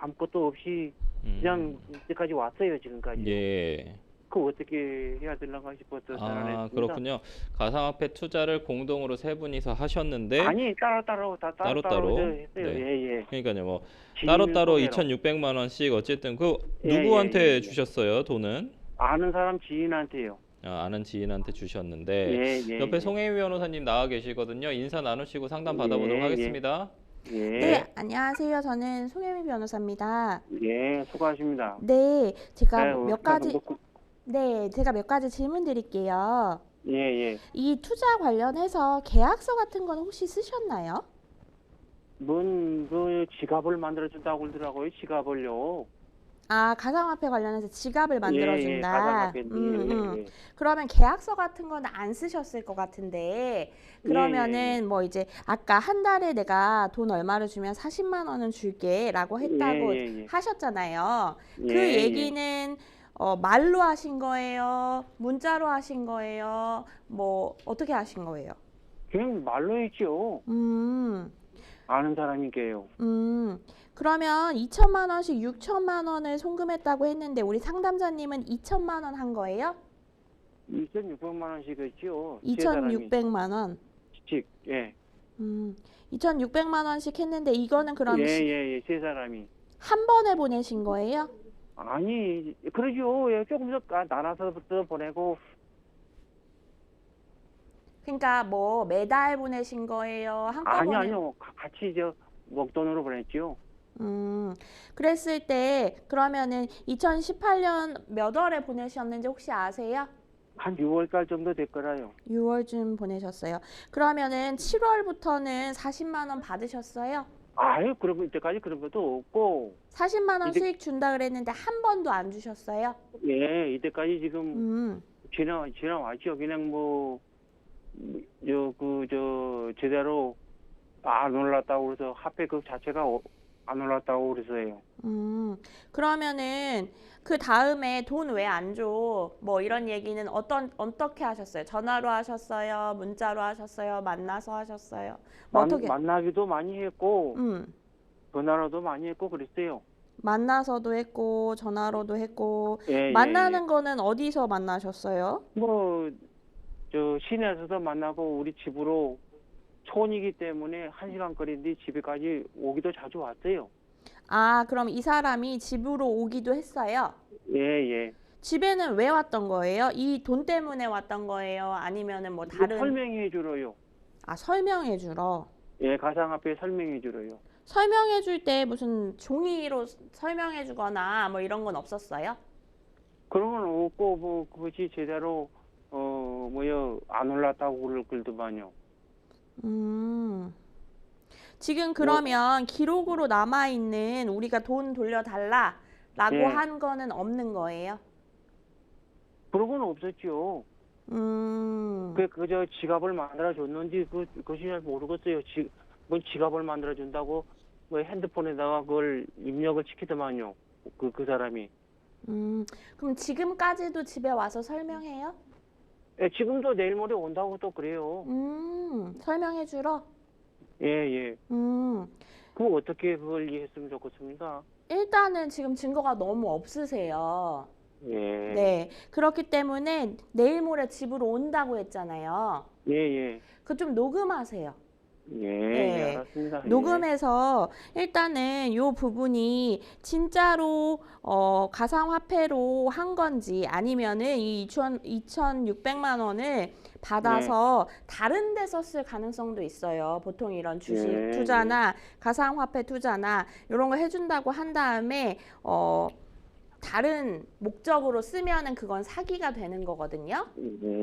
아무것도 없이 그냥 이때까지 왔어요, 지금까지. 예. 그 어떻게 해야 되나 싶어서 전화를 아, 했습니다. 그렇군요. 가상화폐 투자를 공동으로 세 분이서 하셨는데 아니, 따로따로 했어요. 네. 예, 예. 그러니까요. 뭐 지인을 따로따로 소개로. 2,600만 원씩 어쨌든 그 예, 누구한테 예, 예. 주셨어요, 돈은? 아는 사람 지인한테요. 아, 아는 지인한테 주셨는데 예, 예. 옆에 예. 송혜미 변호사님 나와 계시거든요. 인사 나누시고 상담 받아보도록 예, 하겠습니다. 예. 네, 안녕하세요. 저는 송혜미 변호사입니다. 예, 수고하십니다. 네, 제가 네, 몇 가지 제가 몇 가지 질문 드릴게요. 예, 예. 이 투자 관련해서 계약서 같은 건 혹시 쓰셨나요? 지갑을 만들어준다고 그러더라고요, 지갑을요. 아, 가상화폐 관련해서 지갑을 만들어준다. 예, 가상화폐. 예. 그러면 계약서 같은 건 안 쓰셨을 것 같은데, 그러면은 뭐 이제 아까 한 달에 내가 돈 얼마를 주면 40만 원은 줄게라고 했다고 예. 하셨잖아요. 그 예, 얘기는 말로 하신 거예요? 문자로 하신 거예요? 뭐 어떻게 하신 거예요? 그냥 말로 했죠. 아는 사람이게요. 그러면 2천만 원씩 6천만 원을 송금했다고 했는데 우리 상담자님은 2천만 원 한 거예요? 2,600만 원씩 했죠. 2,600만 원. 예. 2,600만 원씩 했는데 이거는 그럼 예. 세 사람이. 한 번에 보내신 거예요? 아니, 그러죠. 예, 조금씩 나눠서부터 보내고. 그러니까 뭐 매달 보내신 거예요? 한꺼번에? 아니요. 같이 목돈으로 보냈죠. 그랬을 때 그러면은 2018년 몇 월에 보내셨는지 혹시 아세요? 한 6월달 정도 될 거라요. 6월쯤 보내셨어요. 그러면은 7월부터는 40만 원 받으셨어요? 아유, 그런 거 이때까지 그런 것도 없고. 40만 원 이제- 수익 준다 그랬는데 한 번도 안 주셨어요? 예, 이때까지 지금 지나왔죠. 그냥 제대로 안 올랐다고 그래서 화폐 그 자체가 안 올랐다고 그래서요. 그러면은 그 다음에 돈 왜 안 줘? 뭐 이런 얘기는 어떻게 하셨어요? 전화로 하셨어요? 문자로 하셨어요? 만나서 하셨어요? 뭐 어떻게? 만나기도 많이 했고 음. 전화로도 많이 했고 그랬어요. 만나서도 했고 전화로도 했고 예, 예, 예. 만나는 거는 어디서 만나셨어요? 뭐 저 시내에서도 만나고 우리 집으로 촌이기 때문에 1시간 거리인데 집에까지 오기도 자주 왔어요. 아, 그럼 이 사람이 집으로 오기도 했어요? 예, 예. 집에는 왜 왔던 거예요? 이 돈 때문에 왔던 거예요? 아니면은 뭐 이거 다른 설명해 주러요. 아, 설명해 주러. 예, 가상화폐 설명해 주러요. 설명해 줄 때 무슨 종이로 설명해 주거나 뭐 이런 건 없었어요? 그런 건 없고 뭐 그것이 제대로 뭐요 안 올랐다고 그럴 글도만요. 음. 지금 뭐 그러면 기록으로 남아 있는 우리가 돈 돌려달라라고 예. 한 거는 없는 거예요? 그런 건 없었죠. 음. 그저 지갑을 만들어 줬는지 그것이 잘 모르겠어요. 뭐 지갑을 만들어 준다고 뭐 핸드폰에다가 그걸 입력을 시키더만요. 그 사람이. 그럼 지금까지도 집에 와서 설명해요? 예, 지금도 내일 모레 온다고 또 그래요. 설명해 주러? 예, 예. 음. 그럼 어떻게 그걸 이해했으면 좋겠습니까? 일단은 지금 증거가 너무 없으세요. 예. 네. 그렇기 때문에 내일 모레 집으로 온다고 했잖아요. 예, 예. 그거 좀 녹음하세요. 예, 네. 예, 알았습니다. 녹음해서 일단은 요 부분이 진짜로 가상화폐로 한 건지 아니면은 이 2,600만 원을 받아서 다른 데 썼을 가능성도 있어요. 보통 이런 주식 예, 투자나 가상화폐 투자나 이런 거 해준다고 한 다음에 다른 목적으로 쓰면은 그건 사기가 되는 거거든요.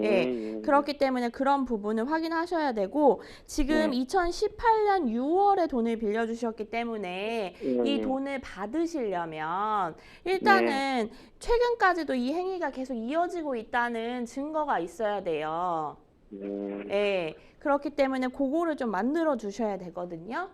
예. 그렇기 때문에 그런 부분을 확인하셔야 되고 지금 네. 2018년 6월에 돈을 빌려주셨기 때문에 이 예. 돈을 받으시려면 일단은 최근까지도 이 행위가 계속 이어지고 있다는 증거가 있어야 돼요. 예. 그렇기 때문에 그거를 좀 만들어 주셔야 되거든요.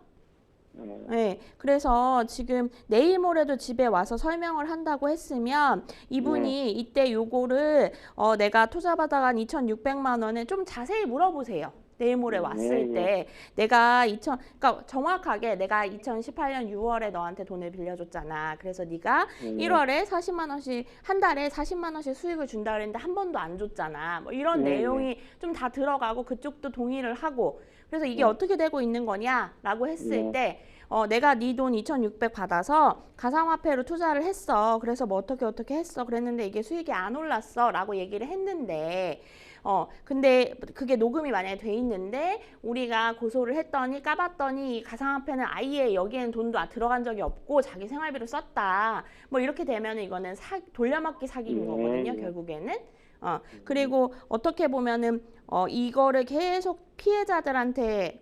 네, 그래서 지금 내일 모레도 집에 와서 설명을 한다고 했으면 이분이 이때 요거를 내가 투자받아간 2,600만 원을 좀 자세히 물어보세요. 내일 모레 왔을 때 내가 그러니까 정확하게 내가 2018년 6월에 너한테 돈을 빌려줬잖아. 그래서 네가 1월에 40만 원씩 한 달에 40만 원씩 수익을 준다 그랬는데 한 번도 안 줬잖아. 뭐 이런 내용이 좀 다 들어가고 그쪽도 동의를 하고 그래서 이게 어떻게 되고 있는 거냐라고 했을 때 내가 네 돈 2,600 받아서 가상화폐로 투자를 했어. 그래서 뭐 어떻게 했어. 그랬는데 이게 수익이 안 올랐어. 라고 얘기를 했는데 근데 그게 녹음이 만약에 돼 있는데 우리가 고소를 했더니 까봤더니 이 가상화폐는 아예 여기에는 돈도 들어간 적이 없고 자기 생활비로 썼다. 뭐 이렇게 되면 이거는 돌려막기 사기인 거거든요. 결국에는. 그리고 어떻게 보면은 이거를 계속 피해자들한테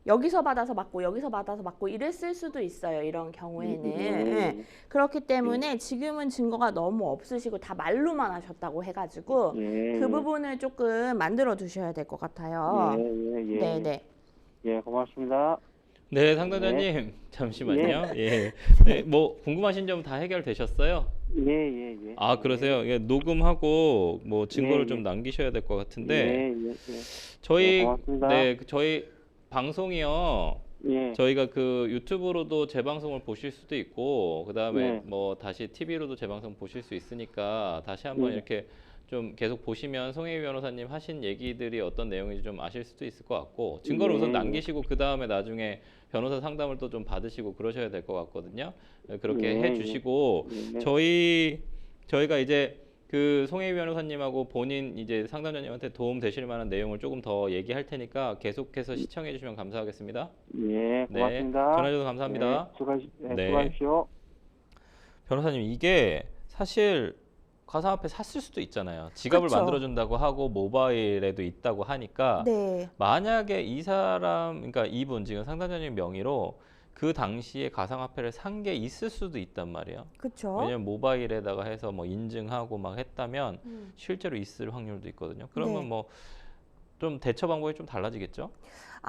여기서 받아서 맞고 여기서 받아서 맞고 이랬을 수도 있어요. 이런 경우에는. 그렇기 때문에 지금은 증거가 너무 없으시고 다 말로만 하셨다고 해가지고 그 부분을 조금 만들어 두셔야 될 것 같아요. 네네. 예, 고맙습니다. 네, 상담자님 잠시만요. 예. 네, 뭐 궁금하신 점 다 해결되셨어요? 예. 아, 그러세요? 예, 녹음하고 뭐 증거를 예, 좀 남기셔야 될 것 같은데 예. 저희 고맙습니다. 저희 방송이요. 예. 저희가 그 유튜브로도 재방송을 보실 수도 있고 그다음에 네. 뭐 다시 TV로도 재방송 보실 수 있으니까 다시 한번 이렇게 좀 계속 보시면 송혜희 변호사님 하신 얘기들이 어떤 내용인지 좀 아실 수도 있을 것 같고 증거를 우선 남기시고 그다음에 나중에 변호사 상담을 또 좀 받으시고 그러셔야 될 것 같거든요. 그렇게 해주시고 저희가 이제 그 송혜희 변호사님하고 본인 이제 상담자님한테 도움 되실 만한 내용을 조금 더 얘기할 테니까 계속해서 시청해 주시면 감사하겠습니다. 예, 고맙습니다. 네, 전화 주셔서 감사합니다. 네. 수고하십시오. 변호사님, 이게 사실 가상화폐 샀을 수도 있잖아요. 지갑을 그쵸. 만들어준다고 하고 모바일에도 있다고 하니까 네. 만약에 이 사람, 그러니까 이분 지금 상담자님 명의로 그 당시에 가상화폐를 산 게 있을 수도 있단 말이에요. 그쵸. 왜냐면 모바일에다가 해서 뭐 인증하고 막 했다면 실제로 있을 확률도 있거든요. 그러면 네. 뭐 좀 대처 방법이 좀 달라지겠죠?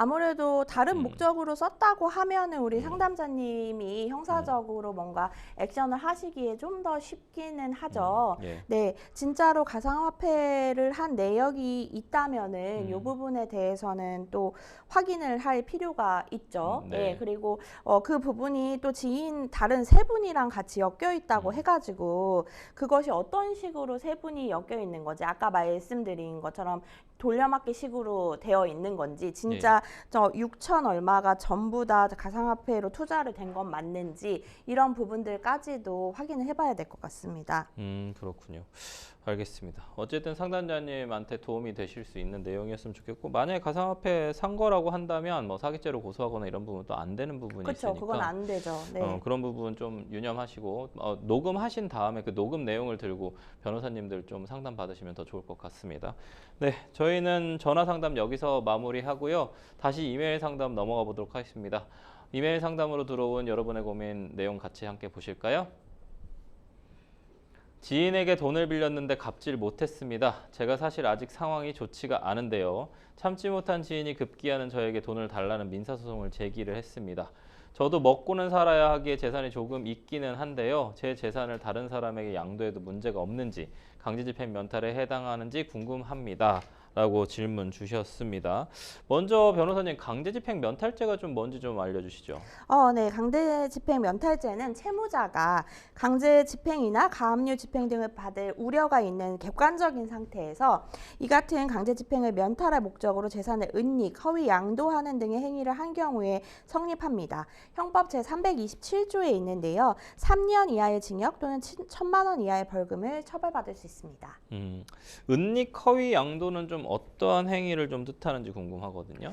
아무래도 다른 음. 목적으로 썼다고 하면은 우리 상담자님이 형사적으로 뭔가 액션을 하시기에 좀 더 쉽기는 하죠. 예. 네, 진짜로 가상화폐를 한 내역이 있다면은 이 부분에 대해서는 또 확인을 할 필요가 있죠. 네. 네, 그리고 그 부분이 또 지인 다른 세 분이랑 같이 엮여 있다고 해가지고 그것이 어떤 식으로 세 분이 엮여 있는 거지? 아까 말씀드린 것처럼 돌려막기 식으로 되어 있는 건지 진짜 저 6천 얼마가 전부 다 가상화폐로 투자를 된 건 맞는지 이런 부분들까지도 확인을 해봐야 될 것 같습니다. 그렇군요. 알겠습니다. 어쨌든 상담자님한테 도움이 되실 수 있는 내용이었으면 좋겠고, 만약에 가상화폐 산 거라고 한다면 뭐 사기죄로 고소하거나 이런 부분도 안 되는 부분이 그렇죠. 있으니까 그건 안 되죠. 네. 그런 부분 좀 유념하시고 녹음하신 다음에 그 녹음 내용을 들고 변호사님들 좀 상담 받으시면 더 좋을 것 같습니다. 네, 저희는 전화 상담 여기서 마무리하고요. 다시 이메일 상담 넘어가 보도록 하겠습니다. 이메일 상담으로 들어온 여러분의 고민 내용 같이 함께 보실까요? 지인에게 돈을 빌렸는데 갚질 못했습니다. 제가 사실 아직 상황이 좋지가 않은데요. 참지 못한 지인이 급기야는 저에게 돈을 달라는 민사소송을 제기를 했습니다. 저도 먹고는 살아야 하기에 재산이 조금 있기는 한데요. 제 재산을 다른 사람에게 양도해도 문제가 없는지, 강제집행 면탈에 해당하는지 궁금합니다. 라고 질문 주셨습니다. 먼저 변호사님, 강제집행 면탈죄가 좀 뭔지 좀 알려주시죠. 네. 강제집행 면탈죄는 채무자가 강제집행이나 가압류 집행 등을 받을 우려가 있는 객관적인 상태에서 이 같은 강제집행을 면탈할 목적으로 재산을 은닉, 허위 양도하는 등의 행위를 한 경우에 성립합니다. 형법 제327조에 있는데요. 3년 이하의 징역 또는 1,000만 원 이하의 벌금을 처벌받을 수 있습니다. 은닉 허위 양도는 좀 어떠한 행위를 좀 뜻하는지 궁금하거든요.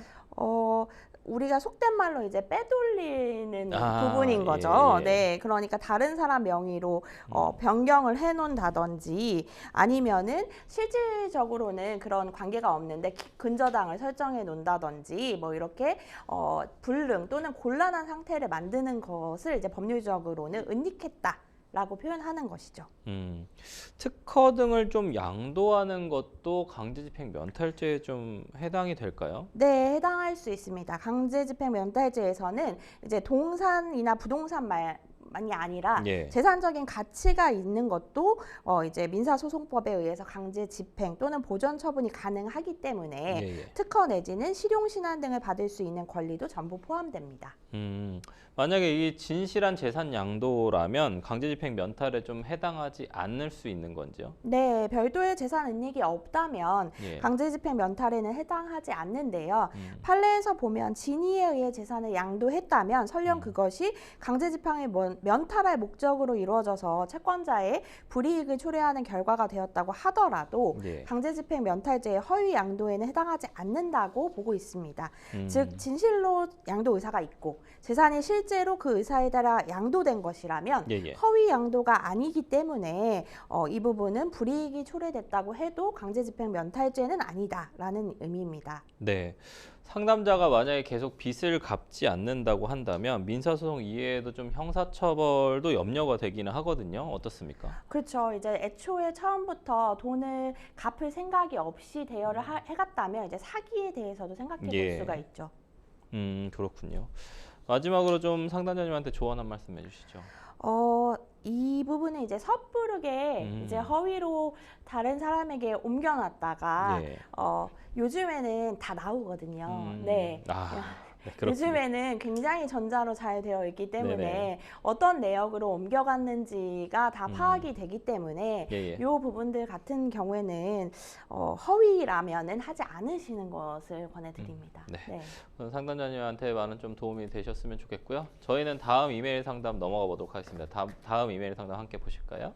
우리가 속된 말로 이제 빼돌리는 아, 부분인 거죠. 예. 네, 그러니까 다른 사람 명의로 변경을 해놓는다든지 아니면은 실질적으로는 그런 관계가 없는데 근저당을 설정해 놓는다든지 뭐 이렇게 불능 또는 곤란한 상태를 만드는 것을 이제 법률적으로는 은닉했다. 라고 표현하는 것이죠. 특허 등을 좀 양도하는 것도 강제집행 면탈죄에 좀 해당이 될까요? 네, 해당할 수 있습니다. 강제집행 면탈죄에서는 이제 동산이나 부동산만이 아니라 예. 재산적인 가치가 있는 것도 이제 민사소송법에 의해서 강제집행 또는 보전 처분이 가능하기 때문에 예. 특허 내지는 실용신안 등을 받을 수 있는 권리도 전부 포함됩니다. 만약에 이게 진실한 재산 양도라면 강제집행 면탈에 좀 해당하지 않을 수 있는 건지요? 네, 별도의 재산 은닉이 없다면 예. 강제집행 면탈에는 해당하지 않는데요. 판례에서 보면 진위에 의해 재산을 양도했다면 설령 그것이 강제집행을 면탈할 목적으로 이루어져서 채권자의 불이익을 초래하는 결과가 되었다고 하더라도 예. 강제집행 면탈죄의 허위 양도에는 해당하지 않는다고 보고 있습니다. 즉 진실로 양도 의사가 있고 재산이 실제로 그 의사에 따라 양도된 것이라면 예. 허위 양도가 아니기 때문에 이 부분은 불이익이 초래됐다고 해도 강제집행 면탈죄는 아니다라는 의미입니다. 네. 상담자가 만약에 계속 빚을 갚지 않는다고 한다면 민사소송 이외에도 좀 형사처벌도 염려가 되기는 하거든요. 어떻습니까? 그렇죠. 이제 애초에 처음부터 돈을 갚을 생각이 없이 대여를 해갔다면 이제 사기에 대해서도 생각해 볼 예. 수가 있죠. 그렇군요. 마지막으로 좀 상담자님한테 조언 한 말씀 해주시죠. 이 부분은 이제 섣부르게 이제 허위로 다른 사람에게 옮겨놨다가 예. 요즘에는 다 나오거든요. 네. 네, 그렇군요. 요즘에는 굉장히 전자로 잘 되어 있기 때문에 네네. 어떤 내역으로 옮겨갔는지가 다 파악이 되기 때문에 예. 이 부분들 같은 경우에는 허위라면은 하지 않으시는 것을 권해드립니다. 네. 상담자님한테 많은 좀 도움이 되셨으면 좋겠고요. 저희는 다음 이메일 상담 넘어가 보도록 하겠습니다. 다음 이메일 상담 함께 보실까요?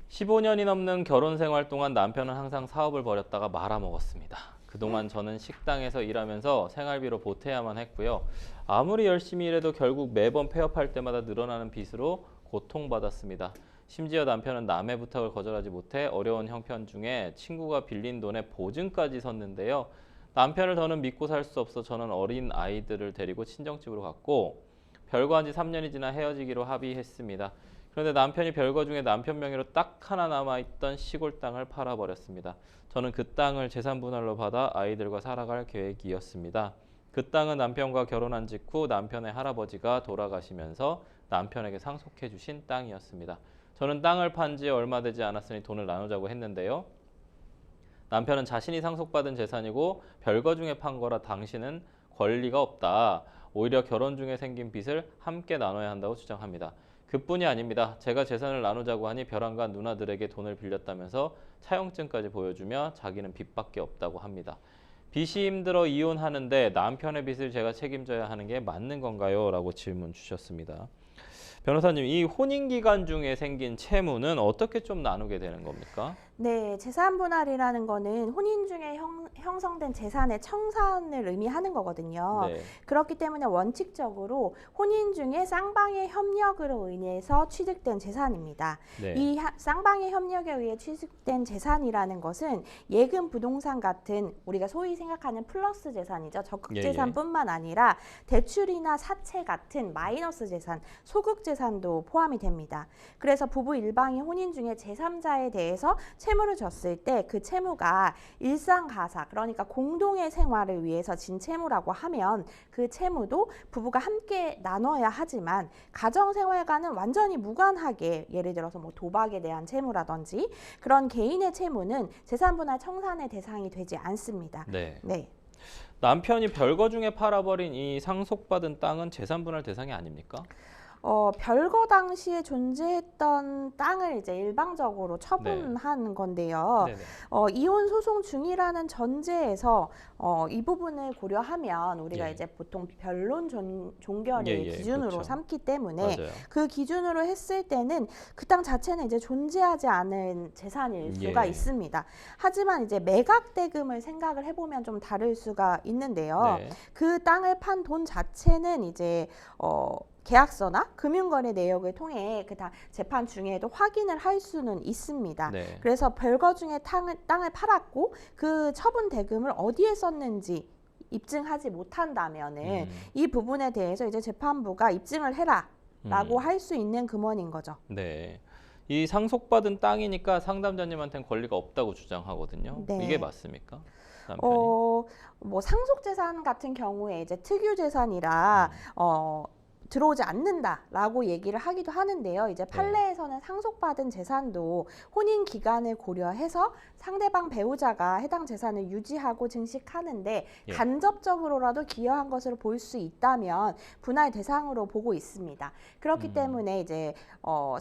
15년이 넘는 결혼 생활 동안 남편은 항상 사업을 벌였다가 말아먹었습니다. 그동안 저는 식당에서 일하면서 생활비로 보태야만 했고요. 아무리 열심히 일해도 결국 매번 폐업할 때마다 늘어나는 빚으로 고통받았습니다. 심지어 남편은 남의 부탁을 거절하지 못해 어려운 형편 중에 친구가 빌린 돈에 보증까지 섰는데요. 남편을 더는 믿고 살 수 없어 저는 어린 아이들을 데리고 친정집으로 갔고 별거한 지 3년이 지나 헤어지기로 합의했습니다. 그런데 남편이 별거 중에 남편 명의로 딱 하나 남아있던 시골 땅을 팔아버렸습니다. 저는 그 땅을 재산분할로 받아 아이들과 살아갈 계획이었습니다. 그 땅은 남편과 결혼한 직후 남편의 할아버지가 돌아가시면서 남편에게 상속해 주신 땅이었습니다. 저는 땅을 판 지 얼마 되지 않았으니 돈을 나누자고 했는데요. 남편은 자신이 상속받은 재산이고 별거 중에 판 거라 당신은 권리가 없다. 오히려 결혼 중에 생긴 빚을 함께 나눠야 한다고 주장합니다. 그뿐이 아닙니다. 제가 재산을 나누자고 하니 벼랑간 누나들에게 돈을 빌렸다면서 차용증까지 보여주며 자기는 빚밖에 없다고 합니다. 빚이 힘들어 이혼하는데 남편의 빚을 제가 책임져야 하는 게 맞는 건가요? 라고 질문 주셨습니다. 변호사님, 이 혼인 기간 중에 생긴 채무는 어떻게 좀 나누게 되는 겁니까? 네, 재산 분할이라는 거는 혼인 중에 형성된 재산의 청산을 의미하는 거거든요. 네. 그렇기 때문에 원칙적으로 혼인 중에 쌍방의 협력으로 인해서 취득된 재산입니다. 네. 이 쌍방의 협력에 의해 취득된 재산이라는 것은 예금 부동산 같은 우리가 소위 생각하는 플러스 재산이죠. 적극 재산뿐만 아니라 대출이나 사채 같은 마이너스 재산, 소극 재산도 포함이 됩니다. 그래서 부부 일방이 혼인 중에 제3자에 대해서 채무를 졌을 때 그 채무가 일상가사, 그러니까 공동의 생활을 위해서 진 채무라고 하면 그 채무도 부부가 함께 나눠야 하지만 가정생활과는 완전히 무관하게, 예를 들어서 뭐 도박에 대한 채무라든지 그런 개인의 채무는 재산분할 청산의 대상이 되지 않습니다. 네. 네. 남편이 별거 중에 팔아버린 이 상속받은 땅은 재산분할 대상이 아닙니까? 별거 당시에 존재했던 땅을 이제 일방적으로 처분하는 건데요. 네네. 이혼 소송 중이라는 전제에서 이 부분을 고려하면 우리가 예. 이제 보통 변론 종결을 기준으로 그렇죠. 삼기 때문에 맞아요. 그 기준으로 했을 때는 그 땅 자체는 이제 존재하지 않은 재산일 수가 있습니다. 하지만 이제 매각 대금을 생각을 해보면 좀 다를 수가 있는데요. 네. 그 땅을 판 돈 자체는 이제 계약서나 금융거래 내역을 통해 그 재판 중에도 확인을 할 수는 있습니다. 네. 그래서 별거 중에 땅을 팔았고 그 처분 대금을 어디에 썼는지 입증하지 못한다면은 이 부분에 대해서 이제 재판부가 입증을 해라라고 할 수 있는 금원인 거죠. 네. 이 상속받은 땅이니까 상담자님한테는 권리가 없다고 주장하거든요. 네. 이게 맞습니까? 남편이? 뭐 상속재산 같은 경우에 이제 특유재산이라 들어오지 않는다라고 얘기를 하기도 하는데요. 이제 판례에서는 상속받은 재산도 혼인 기간을 고려해서 상대방 배우자가 해당 재산을 유지하고 증식하는데 간접적으로라도 기여한 것으로 볼 수 있다면 분할 대상으로 보고 있습니다. 그렇기 때문에 이제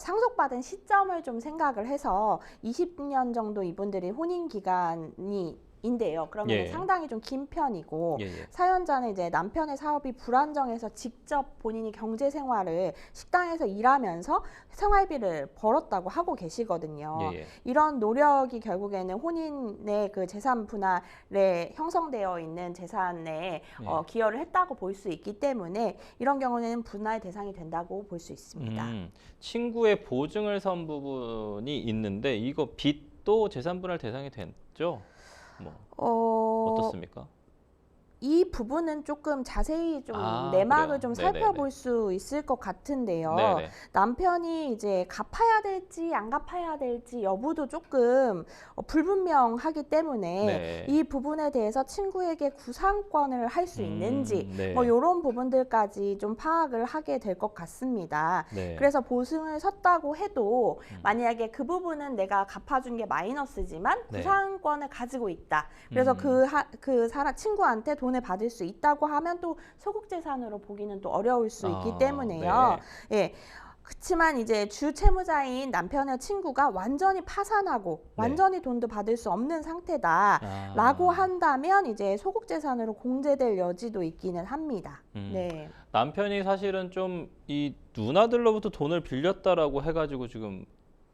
상속받은 시점을 좀 생각을 해서 20년 정도 이분들이 혼인 기간이 인데요. 그러면 상당히 좀 긴 편이고 사연자는 이제 남편의 사업이 불안정해서 직접 본인이 경제 생활을 식당에서 일하면서 생활비를 벌었다고 하고 계시거든요. 이런 노력이 결국에는 혼인의 그 재산 분할에 형성되어 있는 재산에 기여를 했다고 볼 수 있기 때문에 이런 경우는 분할 대상이 된다고 볼 수 있습니다. 친구의 보증을 선 부분이 있는데 이거 빚도 재산 분할 대상이 됐죠? 어떻습니까? 이 부분은 조금 자세히 좀 내막을 좀 살펴볼 수 있을 것 같은데요. 네네. 남편이 이제 갚아야 될지 안 갚아야 될지 여부도 조금 불분명하기 때문에 이 부분에 대해서 친구에게 구상권을 할 수 있는지 뭐 이런 부분들까지 좀 파악을 하게 될 것 같습니다. 그래서 보증을 섰다고 해도 만약에 그 부분은 내가 갚아준 게 마이너스지만 구상권을 가지고 있다. 그래서 그 친구한테 돈을 받을 수 있다고 하면 또 소극재산으로 보기는 또 어려울 수 있기 때문에요. 그렇지만 이제 주 채무자인 남편의 친구가 완전히 파산하고 완전히 돈도 받을 수 없는 상태다라고 한다면 이제 소극재산으로 공제될 여지도 있기는 합니다. 남편이 사실은 좀 이 누나들로부터 돈을 빌렸다라고 해가지고 지금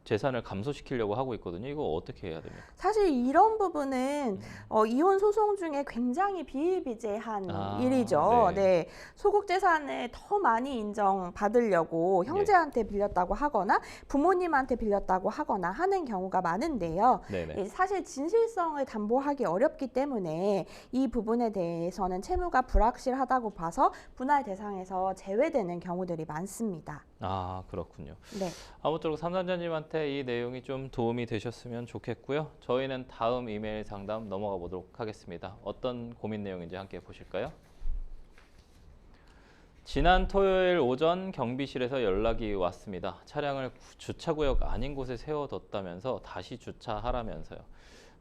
재산을 감소시키려고 하고 있거든요. 이거 어떻게 해야 됩니까? 사실 이런 부분은 이혼 소송 중에 굉장히 비일비재한 아, 일이죠. 네. 네. 소극 재산을 더 많이 인정받으려고 형제한테 빌렸다고 하거나 부모님한테 빌렸다고 하거나 하는 경우가 많은데요. 네네. 사실 진실성을 담보하기 어렵기 때문에 이 부분에 대해서는 채무가 불확실하다고 봐서 분할 대상에서 제외되는 경우들이 많습니다. 아, 그렇군요. 네. 아무쪼록 상담자님한테 이 내용이 좀 도움이 되셨으면 좋겠고요. 저희는 다음 이메일 상담 넘어가 보도록 하겠습니다. 어떤 고민 내용인지 함께 보실까요? 지난 토요일 오전 경비실에서 연락이 왔습니다. 차량을 주차구역 아닌 곳에 세워뒀다면서 다시 주차하라면서요.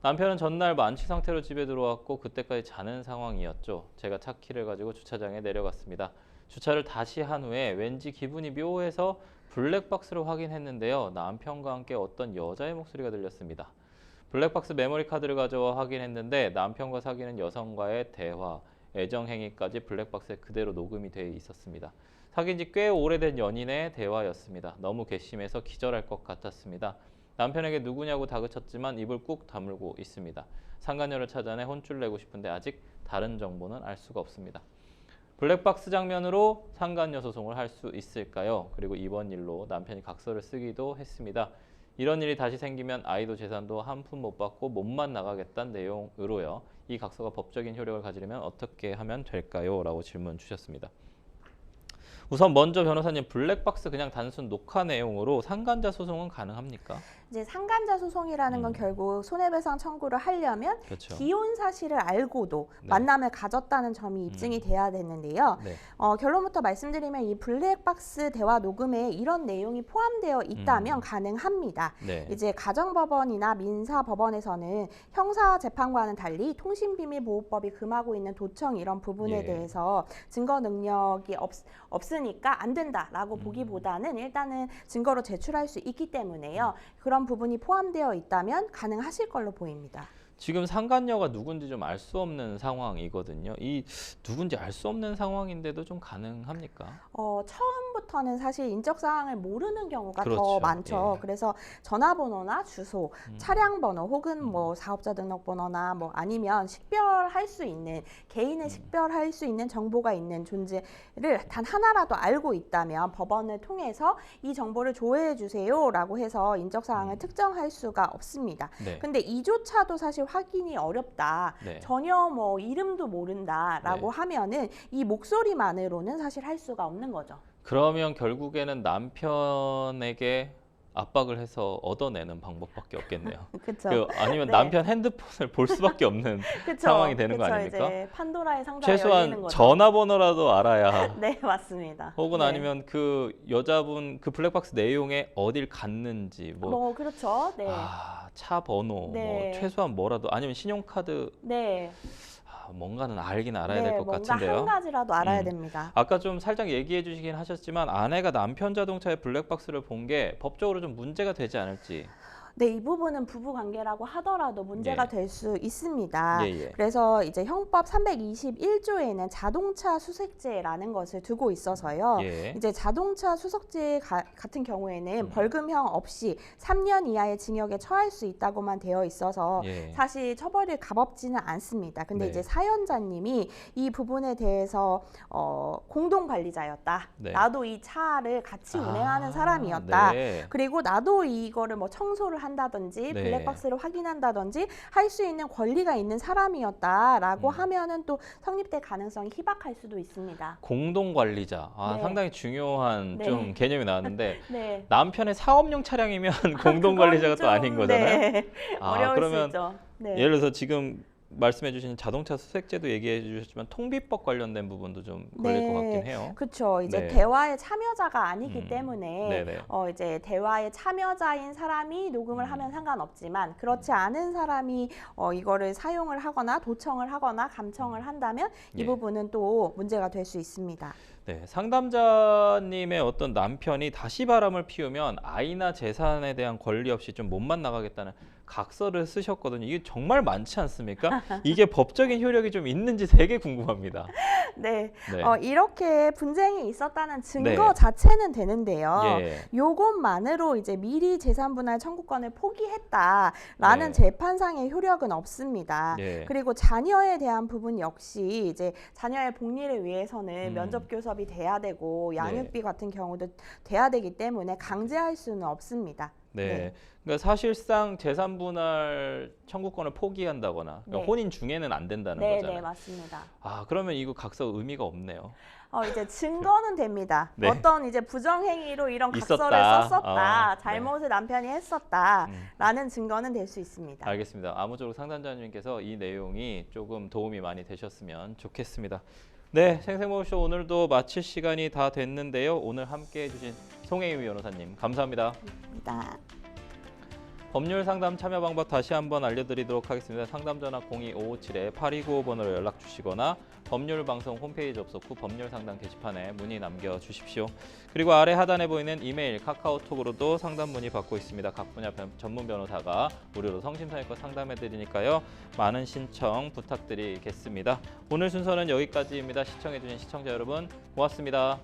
남편은 전날 만취 상태로 집에 들어왔고 그때까지 자는 상황이었죠. 제가 차 키를 가지고 주차장에 내려갔습니다. 주차를 다시 한 후에 왠지 기분이 묘해서 블랙박스를 확인했는데요. 남편과 함께 어떤 여자의 목소리가 들렸습니다. 블랙박스 메모리 카드를 가져와 확인했는데 남편과 사귀는 여성과의 대화, 애정행위까지 블랙박스에 그대로 녹음이 되어 있었습니다. 사귄 지 꽤 오래된 연인의 대화였습니다. 너무 괘씸해서 기절할 것 같았습니다. 남편에게 누구냐고 다그쳤지만 입을 꾹 다물고 있습니다. 상간녀를 찾아내 혼쭐 내고 싶은데 아직 다른 정보는 알 수가 없습니다. 블랙박스 장면으로 상간녀 소송을 할 수 있을까요? 그리고 이번 일로 남편이 각서를 쓰기도 했습니다. 이런 일이 다시 생기면 아이도 재산도 한 푼 못 받고 몸만 나가겠다는 내용으로요. 이 각서가 법적인 효력을 가지려면 어떻게 하면 될까요? 라고 질문 주셨습니다. 우선 먼저 변호사님, 블랙박스 그냥 단순 녹화 내용으로 상간자 소송은 가능합니까? 이제 상간자 소송이라는 건 결국 손해배상 청구를 하려면 그렇죠. 기혼 사실을 알고도 네. 만남을 가졌다는 점이 입증이 돼야 되는데요. 네. 결론부터 말씀드리면 이 블랙박스 대화 녹음에 이런 내용이 포함되어 있다면 가능합니다. 네. 이제 가정법원이나 민사법원에서는 형사재판과는 달리 통신비밀보호법이 금하고 있는 도청 이런 부분에 예. 대해서 증거 능력이 없으니까 안 된다라고 보기보다는 일단은 증거로 제출할 수 있기 때문에요. 그런 부분이 포함되어 있다면 가능하실 걸로 보입니다. 지금 상간녀가 누군지 좀 알 수 없는 상황이거든요. 이 누군지 알 수 없는 상황인데도 좀 가능합니까? 처음부터는 사실 인적 사항을 모르는 경우가 그렇죠. 더 많죠. 예. 그래서 전화번호나 주소, 차량 번호 혹은 뭐 사업자 등록번호나 뭐 아니면 식별할 수 있는 개인을 식별할 수 있는 정보가 있는 존재를 단 하나라도 알고 있다면 법원을 통해서 이 정보를 조회해 주세요라고 해서 인적 사항을 특정할 수가 없습니다. 네. 근데 이조차도 사실 확인이 어렵다. 네. 전혀 뭐 이름도 모른다라고 네. 하면은 이 목소리만으로는 사실 할 수가 없는 거죠. 그러면 결국에는 남편에게 압박을 해서 얻어내는 방법밖에 없겠네요. 그렇죠. 아니면 네. 남편 핸드폰을 볼 수밖에 없는 상황이 되는 거 아닙니까? 이제 판도라의 상자가 열리는 최소한 거죠. 전화번호라도 알아야. 네, 맞습니다. 혹은 네. 아니면 그 여자분 그 블랙박스 내용에 어딜 갔는지 뭐 그렇죠. 네. 차 번호 네. 뭐 최소한 뭐라도 아니면 신용카드 네. 뭔가는 알긴 알아야 네, 될 것 뭔가 같은데요. 한 가지라도 알아야 됩니다. 아까 좀 살짝 얘기해 주시긴 하셨지만 아내가 남편 자동차의 블랙박스를 본 게 법적으로 좀 문제가 되지 않을지. 네, 이 부분은 부부 관계라고 하더라도 문제가 예. 될 수 있습니다. 예, 예. 그래서 이제 형법 321조에는 자동차 수색죄라는 것을 두고 있어서요. 예. 이제 자동차 수색죄 같은 경우에는 벌금형 없이 3년 이하의 징역에 처할 수 있다고만 되어 있어서 예. 사실 처벌이 값없지는 않습니다. 근데 네. 이제 사연자님이 이 부분에 대해서 공동 관리자였다. 네. 나도 이 차를 같이 운행하는 사람이었다. 네. 그리고 나도 이거를 뭐 청소를 한다든지 네. 블랙박스를 확인한다든지 할 수 있는 권리가 있는 사람이었다라고 하면은 또 성립될 가능성이 희박할 수도 있습니다. 공동 관리자. 네. 상당히 중요한 네. 좀 개념이 나왔는데 네. 남편의 사업용 차량이면 공동 관리자가 또 아닌 거잖아요. 네. 어려울 그러면 수 있죠. 네. 예를 들어서 지금 말씀해 주신 자동차 수색제도 얘기해 주셨지만 통비법 관련된 부분도 좀 걸릴 네. 것 같긴 해요. 그렇죠. 이제 네. 대화의 참여자가 아니기 때문에 네네. 이제 대화의 참여자인 사람이 녹음을 하면 상관없지만 그렇지 않은 사람이 이거를 사용을 하거나 도청을 하거나 감청을 한다면 이 예. 부분은 또 문제가 될 수 있습니다. 네, 상담자님의 어떤 남편이 다시 바람을 피우면 아이나 재산에 대한 권리 없이 좀 몸만 나가겠다는 각서를 쓰셨거든요. 이게 정말 많지 않습니까? 이게 법적인 효력이 좀 있는지 되게 궁금합니다. 네. 네. 이렇게 분쟁이 있었다는 증거 네. 자체는 되는데요. 예. 요것만으로 이제 미리 재산분할 청구권을 포기했다라는 네. 재판상의 효력은 없습니다. 예. 그리고 자녀에 대한 부분 역시 이제 자녀의 복리를 위해서는 면접 교섭이 돼야 되고 양육비 같은 경우도 돼야 되기 때문에 강제할 수는 없습니다. 네. 네. 그러니까 사실상 재산 분할 청구권을 포기한다거나 그러니까 네. 혼인 중에는 안 된다는 네, 거잖아요. 네, 맞습니다. 아, 그러면 이거 각서 의미가 없네요. 이제 증거는 됩니다. 네. 어떤 이제 부정행위로 이런 각서를 있었다. 썼었다, 네. 잘못을 남편이 했었다라는 증거는 될 수 있습니다. 알겠습니다. 아무쪼록 상담자님께서 이 내용이 조금 도움이 많이 되셨으면 좋겠습니다. 네, 생생모쇼 오늘도 마칠 시간이 다 됐는데요. 오늘 함께해 주신 송혜임 변호사님 감사합니다. 감사합니다. 법률 상담 참여 방법 다시 한번 알려드리도록 하겠습니다. 상담 전화 02557-8295번으로 연락 주시거나 법률방송 홈페이지 접속 후 법률 상담 게시판에 문의 남겨주십시오. 그리고 아래 하단에 보이는 이메일, 카카오톡으로도 상담 문의 받고 있습니다. 각 분야 전문 변호사가 무료로 성심성의껏 상담해드리니까요. 많은 신청 부탁드리겠습니다. 오늘 순서는 여기까지입니다. 시청해주신 시청자 여러분 고맙습니다.